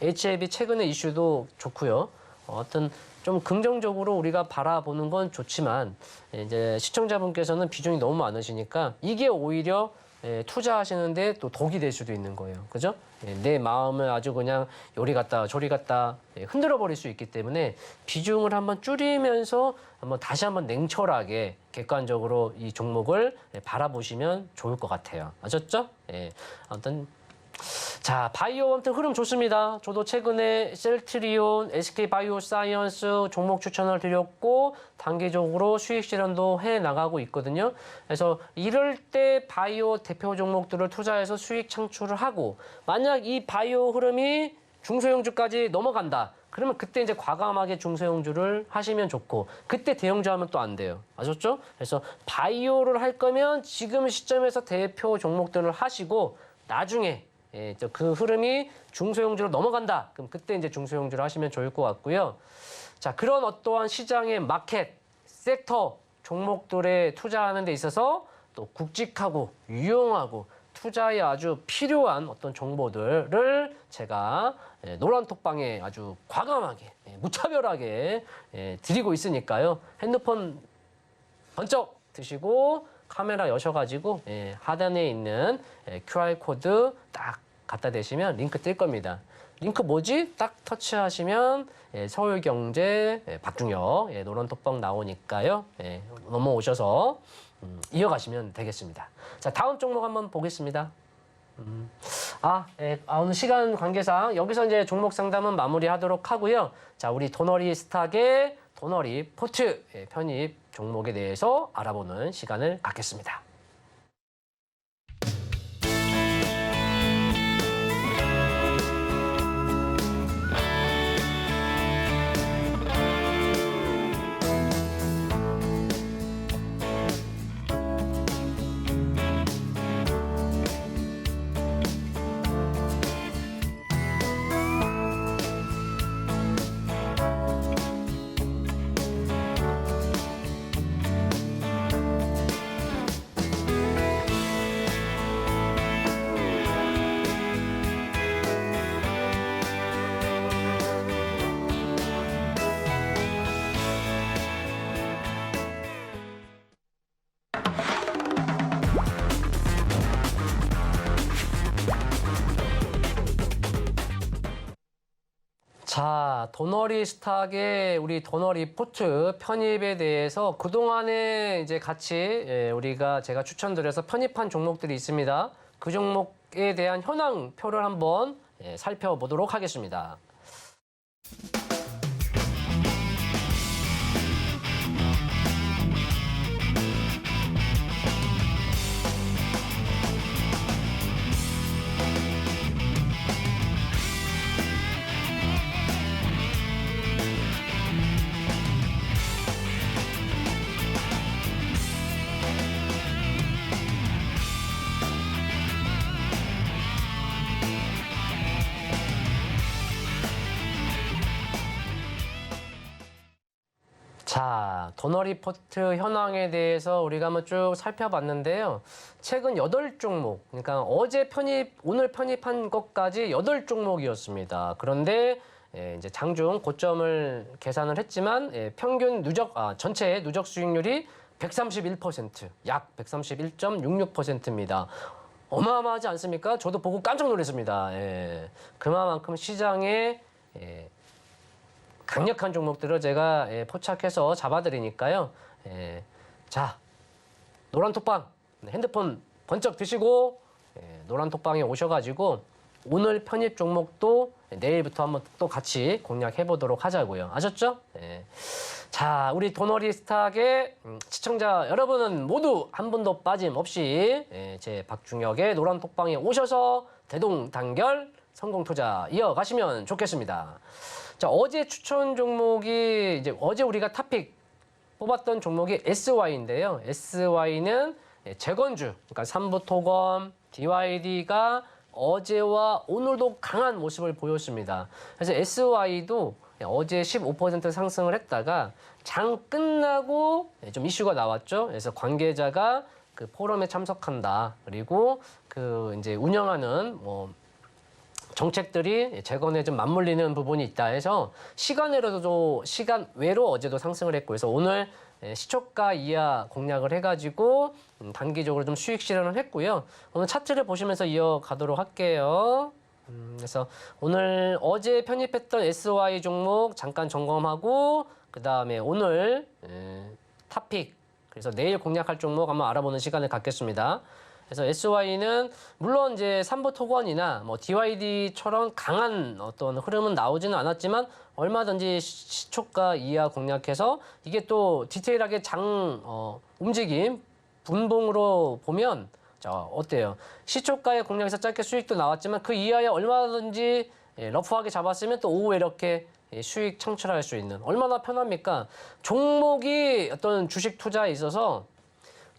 HLB 최근에 이슈도 좋고요. 어떤 좀 긍정적으로 우리가 바라보는 건 좋지만, 이제 시청자분께서는 비중이 너무 많으시니까 이게 오히려 투자하시는데 또 독이 될 수도 있는 거예요. 그죠? 내 마음을 아주 그냥 요리 갔다 저리 갔다 흔들어 버릴 수 있기 때문에 비중을 한번 줄이면서 다시 한번 냉철하게 객관적으로 이 종목을 바라보시면 좋을 것 같아요. 아셨죠? 아무튼 자, 바이오 아무튼 흐름 좋습니다. 저도 최근에 셀트리온, SK바이오사이언스 종목 추천을 드렸고 단기적으로 수익 실현도 해 나가고 있거든요. 그래서 이럴 때 바이오 대표 종목들을 투자해서 수익 창출을 하고, 만약 이 바이오 흐름이 중소형주까지 넘어간다. 그러면 그때 이제 과감하게 중소형주를 하시면 좋고, 그때 대형주 하면 또 안 돼요. 아셨죠? 그래서 바이오를 할 거면 지금 시점에서 대표 종목들을 하시고, 나중에 그 흐름이 중소형주로 넘어간다. 그럼 그때 이제 중소형주를 하시면 좋을 것 같고요. 자, 그런 어떠한 시장의 마켓, 섹터 종목들에 투자하는 데 있어서 또 굵직하고 유용하고 투자에 아주 필요한 어떤 정보들을 제가 노란 톡방에 아주 과감하게, 무차별하게 드리고 있으니까요. 핸드폰 번쩍 드시고 카메라 여셔가지고 하단에 있는 QR코드 딱 갖다 대시면 링크 뜰 겁니다. 링크 뭐지? 딱 터치하시면 서울경제 박중혁 노란톡방 나오니까요. 넘어오셔서 이어가시면 되겠습니다. 자, 다음 종목 한번 보겠습니다. 오늘 시간 관계상 여기서 이제 종목 상담은 마무리하도록 하고요. 자, 우리 도너리 스탁의 도너리 포트 편입 종목에 대해서 알아보는 시간을 갖겠습니다. 자, 도너리 스탁의 우리 도너리 포트 편입에 대해서 그동안에 이제 같이 제가 추천드려서 편입한 종목들이 있습니다. 그 종목에 대한 현황표를 한번 살펴보도록 하겠습니다. 자, 도너리 포트 현황에 대해서 우리가 한번 쭉 살펴봤는데요. 최근 8종목, 그러니까 오늘 편입한 것까지 8종목이었습니다. 그런데 이제 장중 고점을 계산을 했지만 평균 전체 누적 수익률이 131%, 약 131.66%입니다. 어마어마하지 않습니까? 저도 보고 깜짝 놀랐습니다. 그만큼 시장에 강력한 종목들을 제가 포착해서 잡아드리니까요. 자, 노란 톡방 핸드폰 번쩍 드시고 노란 톡방에 오셔가지고 오늘 편입 종목도 내일부터 한번 또 같이 공략해보도록 하자고요. 아셨죠? 자, 우리 도너리 스탁의 시청자 여러분은 모두 한 분도 빠짐없이 제 박중혁의 노란 톡방에 오셔서 대동단결 성공 투자 이어가시면 좋겠습니다. 자, 어제 추천 종목이 어제 우리가 탑픽 뽑았던 종목이 SY인데요. SY는 재건주, 그러니까 삼부토건, DYD가 어제와 오늘도 강한 모습을 보였습니다. 그래서 SY도 어제 15% 상승을 했다가 장 끝나고 좀 이슈가 나왔죠. 그래서 관계자가 그 포럼에 참석한다. 그리고 이제 운영하는 정책들이 재건에 좀 맞물리는 부분이 있다 해서 시간 외로 어제도 상승을 했고, 그래서 오늘 시초가 이하 공략을 해가지고 단기적으로 좀 수익 실현을 했고요. 오늘 차트를 보시면서 이어가도록 할게요. 그래서 오늘 어제 편입했던 SY 종목 잠깐 점검하고 그 다음에 오늘 탑픽, 그래서 내일 공략할 종목 한번 알아보는 시간을 갖겠습니다. 그래서 SY는 물론 이제 삼부토건이나 DYD처럼 강한 어떤 흐름은 나오지는 않았지만 얼마든지 시초가 이하 공략해서 이게 또 디테일하게 움직임 분봉으로 보면 자, 어때요? 시초가의 공략에서 짧게 수익도 나왔지만 그 이하에 얼마든지 러프하게 잡았으면 또 오후에 이렇게 수익 창출할 수 있는, 얼마나 편합니까? 종목이 어떤 주식 투자에 있어서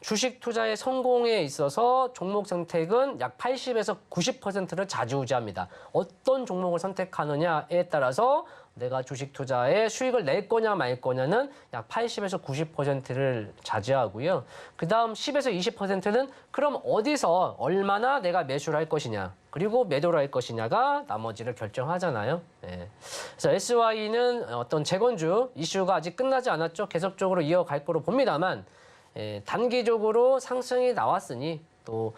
주식 투자의 성공에 있어서 종목 선택은 약 80에서 90%를 좌지우지합니다. 어떤 종목을 선택하느냐에 따라서 내가 주식 투자에 수익을 낼 거냐 말 거냐는 약 80에서 90%를 차지하고요. 그 다음 10에서 20%는 그럼 어디서 얼마나 내가 매수를 할 것이냐 그리고 매도를 할 것이냐가 나머지를 결정하잖아요. 그래서 SY는 어떤 재건주 이슈가 아직 끝나지 않았죠. 계속적으로 이어갈 거로 봅니다만 단기적으로 상승이 나왔으니 또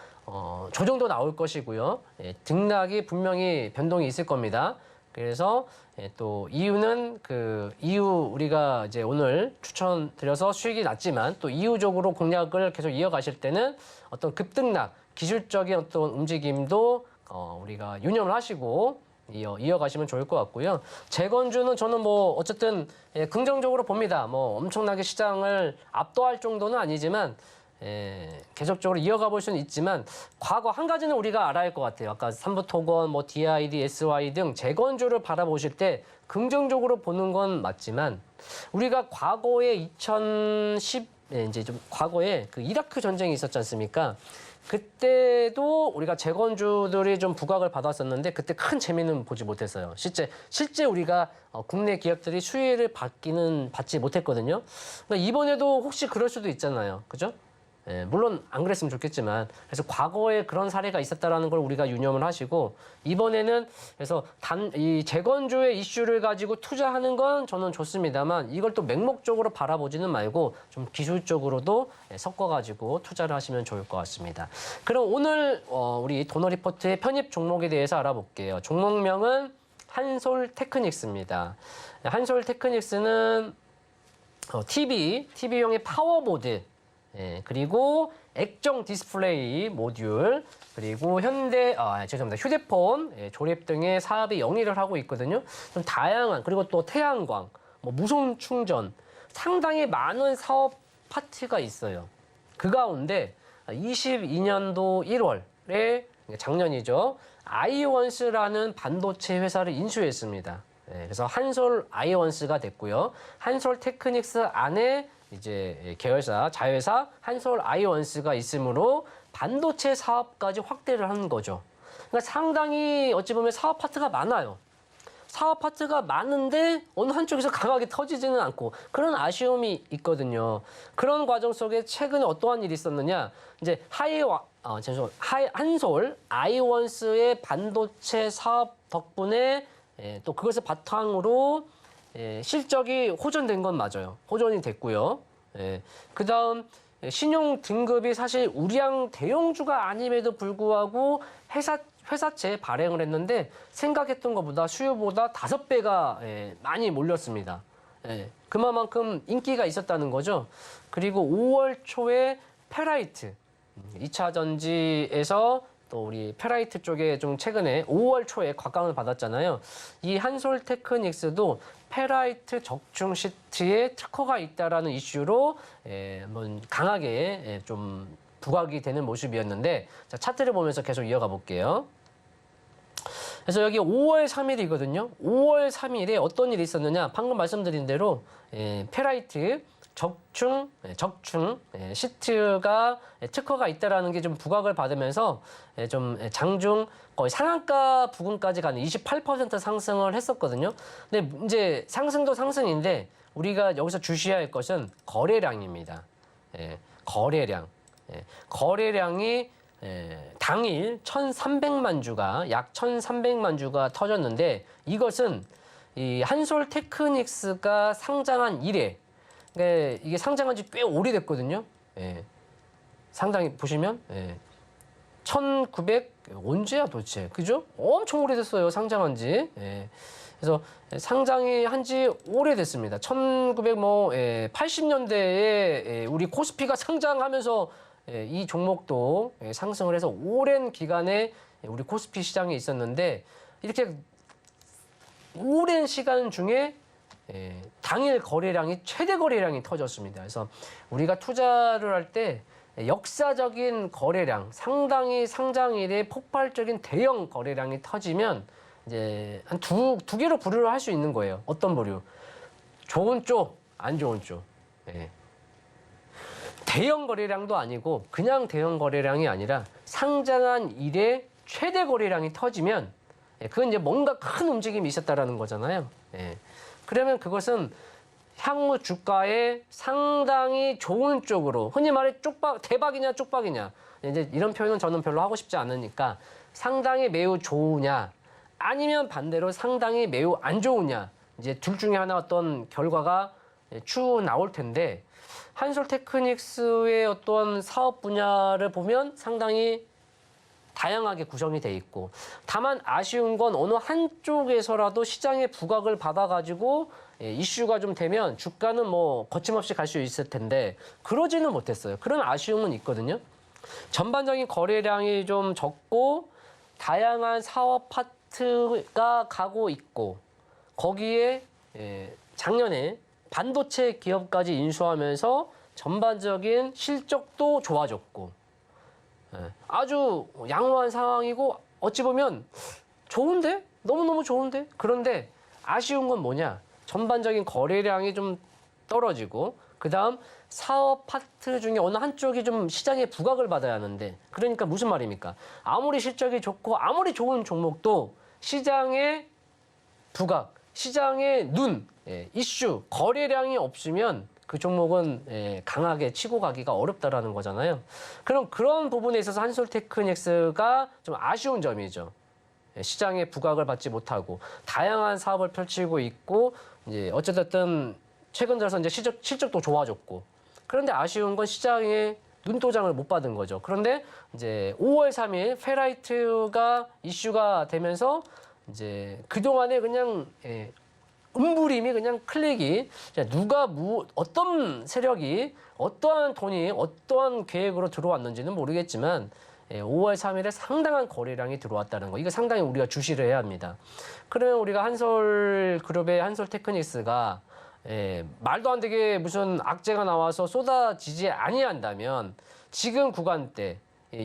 조정도 나올 것이고요. 등락이 분명히 변동이 있을 겁니다. 그래서 또 이유는 그 이유 우리가 이제 오늘 추천드려서 수익이 났지만 또 이유적으로 공략을 계속 이어가실 때는 어떤 급등락, 기술적인 어떤 움직임도 우리가 유념을 하시고 이어가시면 좋을 것 같고요. 재건주는 저는 뭐 어쨌든 긍정적으로 봅니다. 뭐 엄청나게 시장을 압도할 정도는 아니지만 계속적으로 이어가 볼 수는 있지만 과거 한 가지는 우리가 알아야 할 것 같아요. 아까 삼부토건, 뭐 DID, SY 등 재건주를 바라보실 때 긍정적으로 보는 건 맞지만 우리가 과거에 2010 이제 좀 과거에 그 이라크 전쟁이 있었지 않습니까? 그때도 우리가 재건주들이 좀 부각을 받았었는데 그때 큰 재미는 보지 못했어요. 실제 우리가 국내 기업들이 수혜를 받지 못했거든요. 그러니까 이번에도 혹시 그럴 수도 있잖아요. 그죠? 물론 안 그랬으면 좋겠지만 그래서 과거에 그런 사례가 있었다라는 걸 우리가 유념을 하시고 이번에는 그래서 이 재건주의 이슈를 가지고 투자하는 건 저는 좋습니다만 이걸 또 맹목적으로 바라보지는 말고 좀 기술적으로도 섞어가지고 투자를 하시면 좋을 것 같습니다. 그럼 오늘 우리 도너리포트의 편입 종목에 대해서 알아볼게요. 종목명은 한솔테크닉스입니다. 한솔테크닉스는 TV용의 파워보드 그리고 액정 디스플레이 모듈 그리고 휴대폰 조립 등의 사업에 영위를 하고 있거든요. 좀 다양한 그리고 또 태양광, 뭐 무선 충전 상당히 많은 사업 파트가 있어요. 그 가운데 22년도 1월에 작년이죠. 아이원스라는 반도체 회사를 인수했습니다. 그래서 한솔 아이원스가 됐고요. 한솔 테크닉스 안에 이제 계열사, 자회사 한솔 아이원스가 있으므로 반도체 사업까지 확대를 한 거죠. 그러니까 상당히 어찌 보면 사업 파트가 많아요. 사업 파트가 많은데 어느 한쪽에서 강하게 터지지는 않고 그런 아쉬움이 있거든요. 그런 과정 속에 최근에 어떠한 일이 있었느냐? 이제 한솔 아이원스의 반도체 사업 덕분에 또 그것을 바탕으로 실적이 호전된 건 맞아요. 호전이 됐고요. 그다음 신용 등급이 사실 우량 대형주가 아님에도 불구하고 회사채 발행을 했는데 생각했던 것보다 수요보다 5배가 많이 몰렸습니다. 그만큼 인기가 있었다는 거죠. 그리고 5월 초에 페라이트 2차 전지에서 또 우리 페라이트 쪽에 좀 최근에 5월 초에 곽강을 받았잖아요. 이 한솔 테크닉스도 페라이트 적중 시트에 특허가 있다라는 이슈로 강하게 좀 부각이 되는 모습이었는데 자, 차트를 보면서 계속 이어가 볼게요. 그래서 여기 5월 3일이거든요. 5월 3일에 어떤 일이 있었느냐? 방금 말씀드린 대로 페라이트 적중 시트가 특허가 있다라는 게 좀 부각을 받으면서 좀 장중 거의 상한가 부근까지 가는 28% 상승을 했었거든요. 근데 이제 상승도 상승인데 우리가 여기서 주시해야 할 것은 거래량입니다. 거래량. 거래량이 당일 1,300만 주가 약 1,300만 주가 터졌는데 이것은 이 한솔 테크닉스가 상장한 이래 이게 상장한 지 꽤 오래됐거든요. 상당히 보시면 1900 언제야 도대체 그죠? 엄청 오래됐어요 상장한 지. 그래서 상장이 한 지 오래됐습니다. 1980년대에 우리 코스피가 상장하면서 이 종목도 상승을 해서 오랜 기간에 우리 코스피 시장에 있었는데 이렇게 오랜 시간 중에 당일 거래량이 최대 거래량이 터졌습니다. 그래서 우리가 투자를 할 때 역사적인 거래량, 상당히 상장일에 폭발적인 대형 거래량이 터지면 이제 한 두 개로 분류를 할 수 있는 거예요. 어떤 부류? 좋은 쪽, 안 좋은 쪽. 대형 거래량도 아니고 그냥 대형 거래량이 아니라 상장한 일에 최대 거래량이 터지면 그건 이제 뭔가 큰 움직임이 있었다라는 거잖아요. 그러면 그것은 향후 주가에 상당히 좋은 쪽으로 흔히 말해 대박이냐 쪽박이냐 이제 이런 표현은 저는 별로 하고 싶지 않으니까 상당히 매우 좋으냐 아니면 반대로 상당히 매우 안 좋으냐 이제 둘 중에 하나 어떤 결과가 추후 나올 텐데 한솔 테크닉스의 어떤 사업 분야를 보면 상당히 다양하게 구성이 돼 있고 다만 아쉬운 건 어느 한쪽에서라도 시장의 부각을 받아가지고 이슈가 좀 되면 주가는 뭐 거침없이 갈 수 있을 텐데 그러지는 못했어요. 그런 아쉬움은 있거든요. 전반적인 거래량이 좀 적고 다양한 사업 파트가 가고 있고 거기에 작년에 반도체 기업까지 인수하면서 전반적인 실적도 좋아졌고 아주 양호한 상황이고 어찌 보면 좋은데? 너무너무 좋은데? 그런데 아쉬운 건 뭐냐? 전반적인 거래량이 좀 떨어지고 그다음 사업 파트 중에 어느 한쪽이 좀 시장에 부각을 받아야 하는데 그러니까 무슨 말입니까? 아무리 실적이 좋고 아무리 좋은 종목도 시장의 부각, 시장의 눈, 이슈, 거래량이 없으면 그 종목은 강하게 치고 가기가 어렵다라는 거잖아요. 그럼 그런 부분에 있어서 한솔테크닉스가 좀 아쉬운 점이죠. 시장의 부각을 받지 못하고 다양한 사업을 펼치고 있고 이제 어쨌든 최근 들어서 이제 실적도 좋아졌고 그런데 아쉬운 건 시장의 눈도장을 못 받은 거죠. 그런데 이제 5월 3일 페라이트가 이슈가 되면서 이제 그동안에 그냥 음부림이 그냥 클릭이 누가 어떤 세력이 어떠한 돈이 어떠한 계획으로 들어왔는지는 모르겠지만 5월 3일에 상당한 거래량이 들어왔다는 거. 이거 상당히 우리가 주시를 해야 합니다. 그러면 우리가 한솔그룹의 한솔테크닉스가 말도 안 되게 무슨 악재가 나와서 쏟아지지 아니한다면 지금 구간대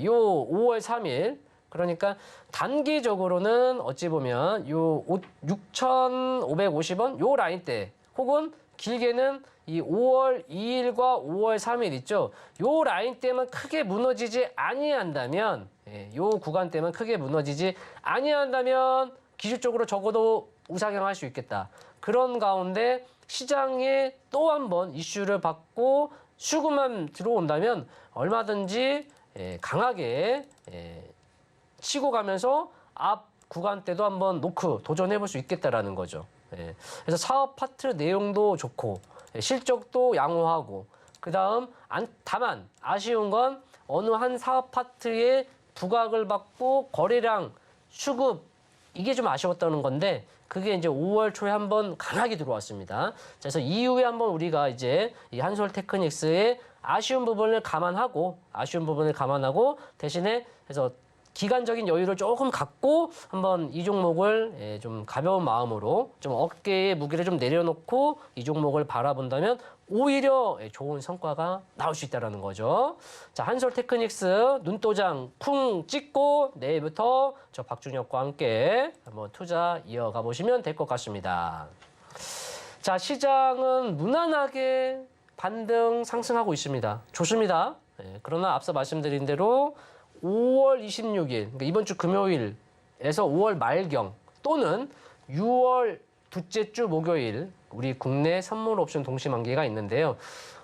요 5월 3일 그러니까 단기적으로는 어찌 보면 요 6,550원 요 라인대 혹은 길게는 이 5월 2일과 5월 3일 있죠. 요 라인대만 크게 무너지지 아니한다면 요 구간대만 크게 무너지지 아니한다면 기술적으로 적어도 우상향할 수 있겠다. 그런 가운데 시장에 또 한 번 이슈를 받고 수급만 들어온다면 얼마든지 강하게 치고 가면서 앞 구간대도 한번 노크 도전해볼 수 있겠다라는 거죠. 그래서 사업 파트 내용도 좋고 실적도 양호하고 그다음 다만 아쉬운 건 어느 한 사업 파트에 부각을 받고 거래량 수급 이게 좀 아쉬웠다는 건데 그게 이제 5월 초에 한번 강하게 들어왔습니다. 그래서 이후에 한번 우리가 이제 이 한솔테크닉스의 아쉬운 부분을 감안하고 대신에 그래서 기간적인 여유를 조금 갖고 한번 이 종목을 좀 가벼운 마음으로 좀 어깨에 무게를 좀 내려놓고 이 종목을 바라본다면 오히려 좋은 성과가 나올 수 있다는 거죠. 자, 한솔테크닉스 눈도장 쿵 찍고 내일부터 저 박준혁과 함께 한번 투자 이어가 보시면 될 것 같습니다. 자, 시장은 무난하게 반등 상승하고 있습니다. 좋습니다. 그러나 앞서 말씀드린 대로 5월 26일, 그러니까 이번 주 금요일에서 5월 말경 또는 6월 둘째 주 목요일 우리 국내 선물 옵션 동시 만기가 있는데요.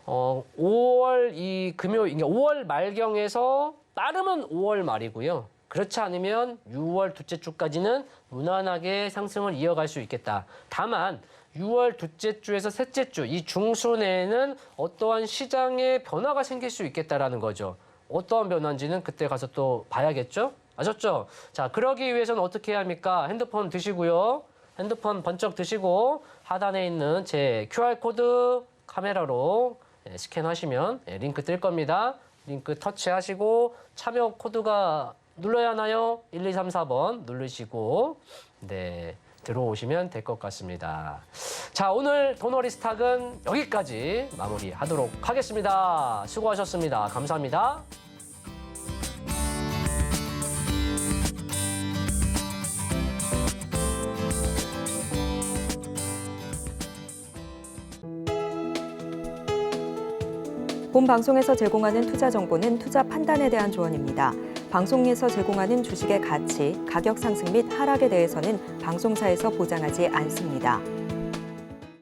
5월 이 금요일, 그러니까 5월 말경에서 빠르면 5월 말이고요. 그렇지 않으면 6월 둘째 주까지는 무난하게 상승을 이어갈 수 있겠다. 다만 6월 둘째 주에서 셋째 주 이 중순에는 어떠한 시장의 변화가 생길 수 있겠다라는 거죠. 어떠한 변화인지는 그때 가서 또 봐야겠죠? 아셨죠? 자, 그러기 위해서는 어떻게 해야 합니까? 핸드폰 드시고요. 핸드폰 번쩍 드시고 하단에 있는 제 QR코드 카메라로 스캔하시면 링크 뜰 겁니다. 링크 터치하시고 참여 코드가 눌러야 하나요? 1, 2, 3, 4번 누르시고 들어오시면 될 것 같습니다. 자, 오늘 도너리스탁은 여기까지 마무리하도록 하겠습니다. 수고하셨습니다. 감사합니다. 본 방송에서 제공하는 투자 정보는 투자 판단에 대한 조언입니다. 방송에서 제공하는 주식의 가치, 가격 상승 및 하락에 대해서는 방송사에서 보장하지 않습니다.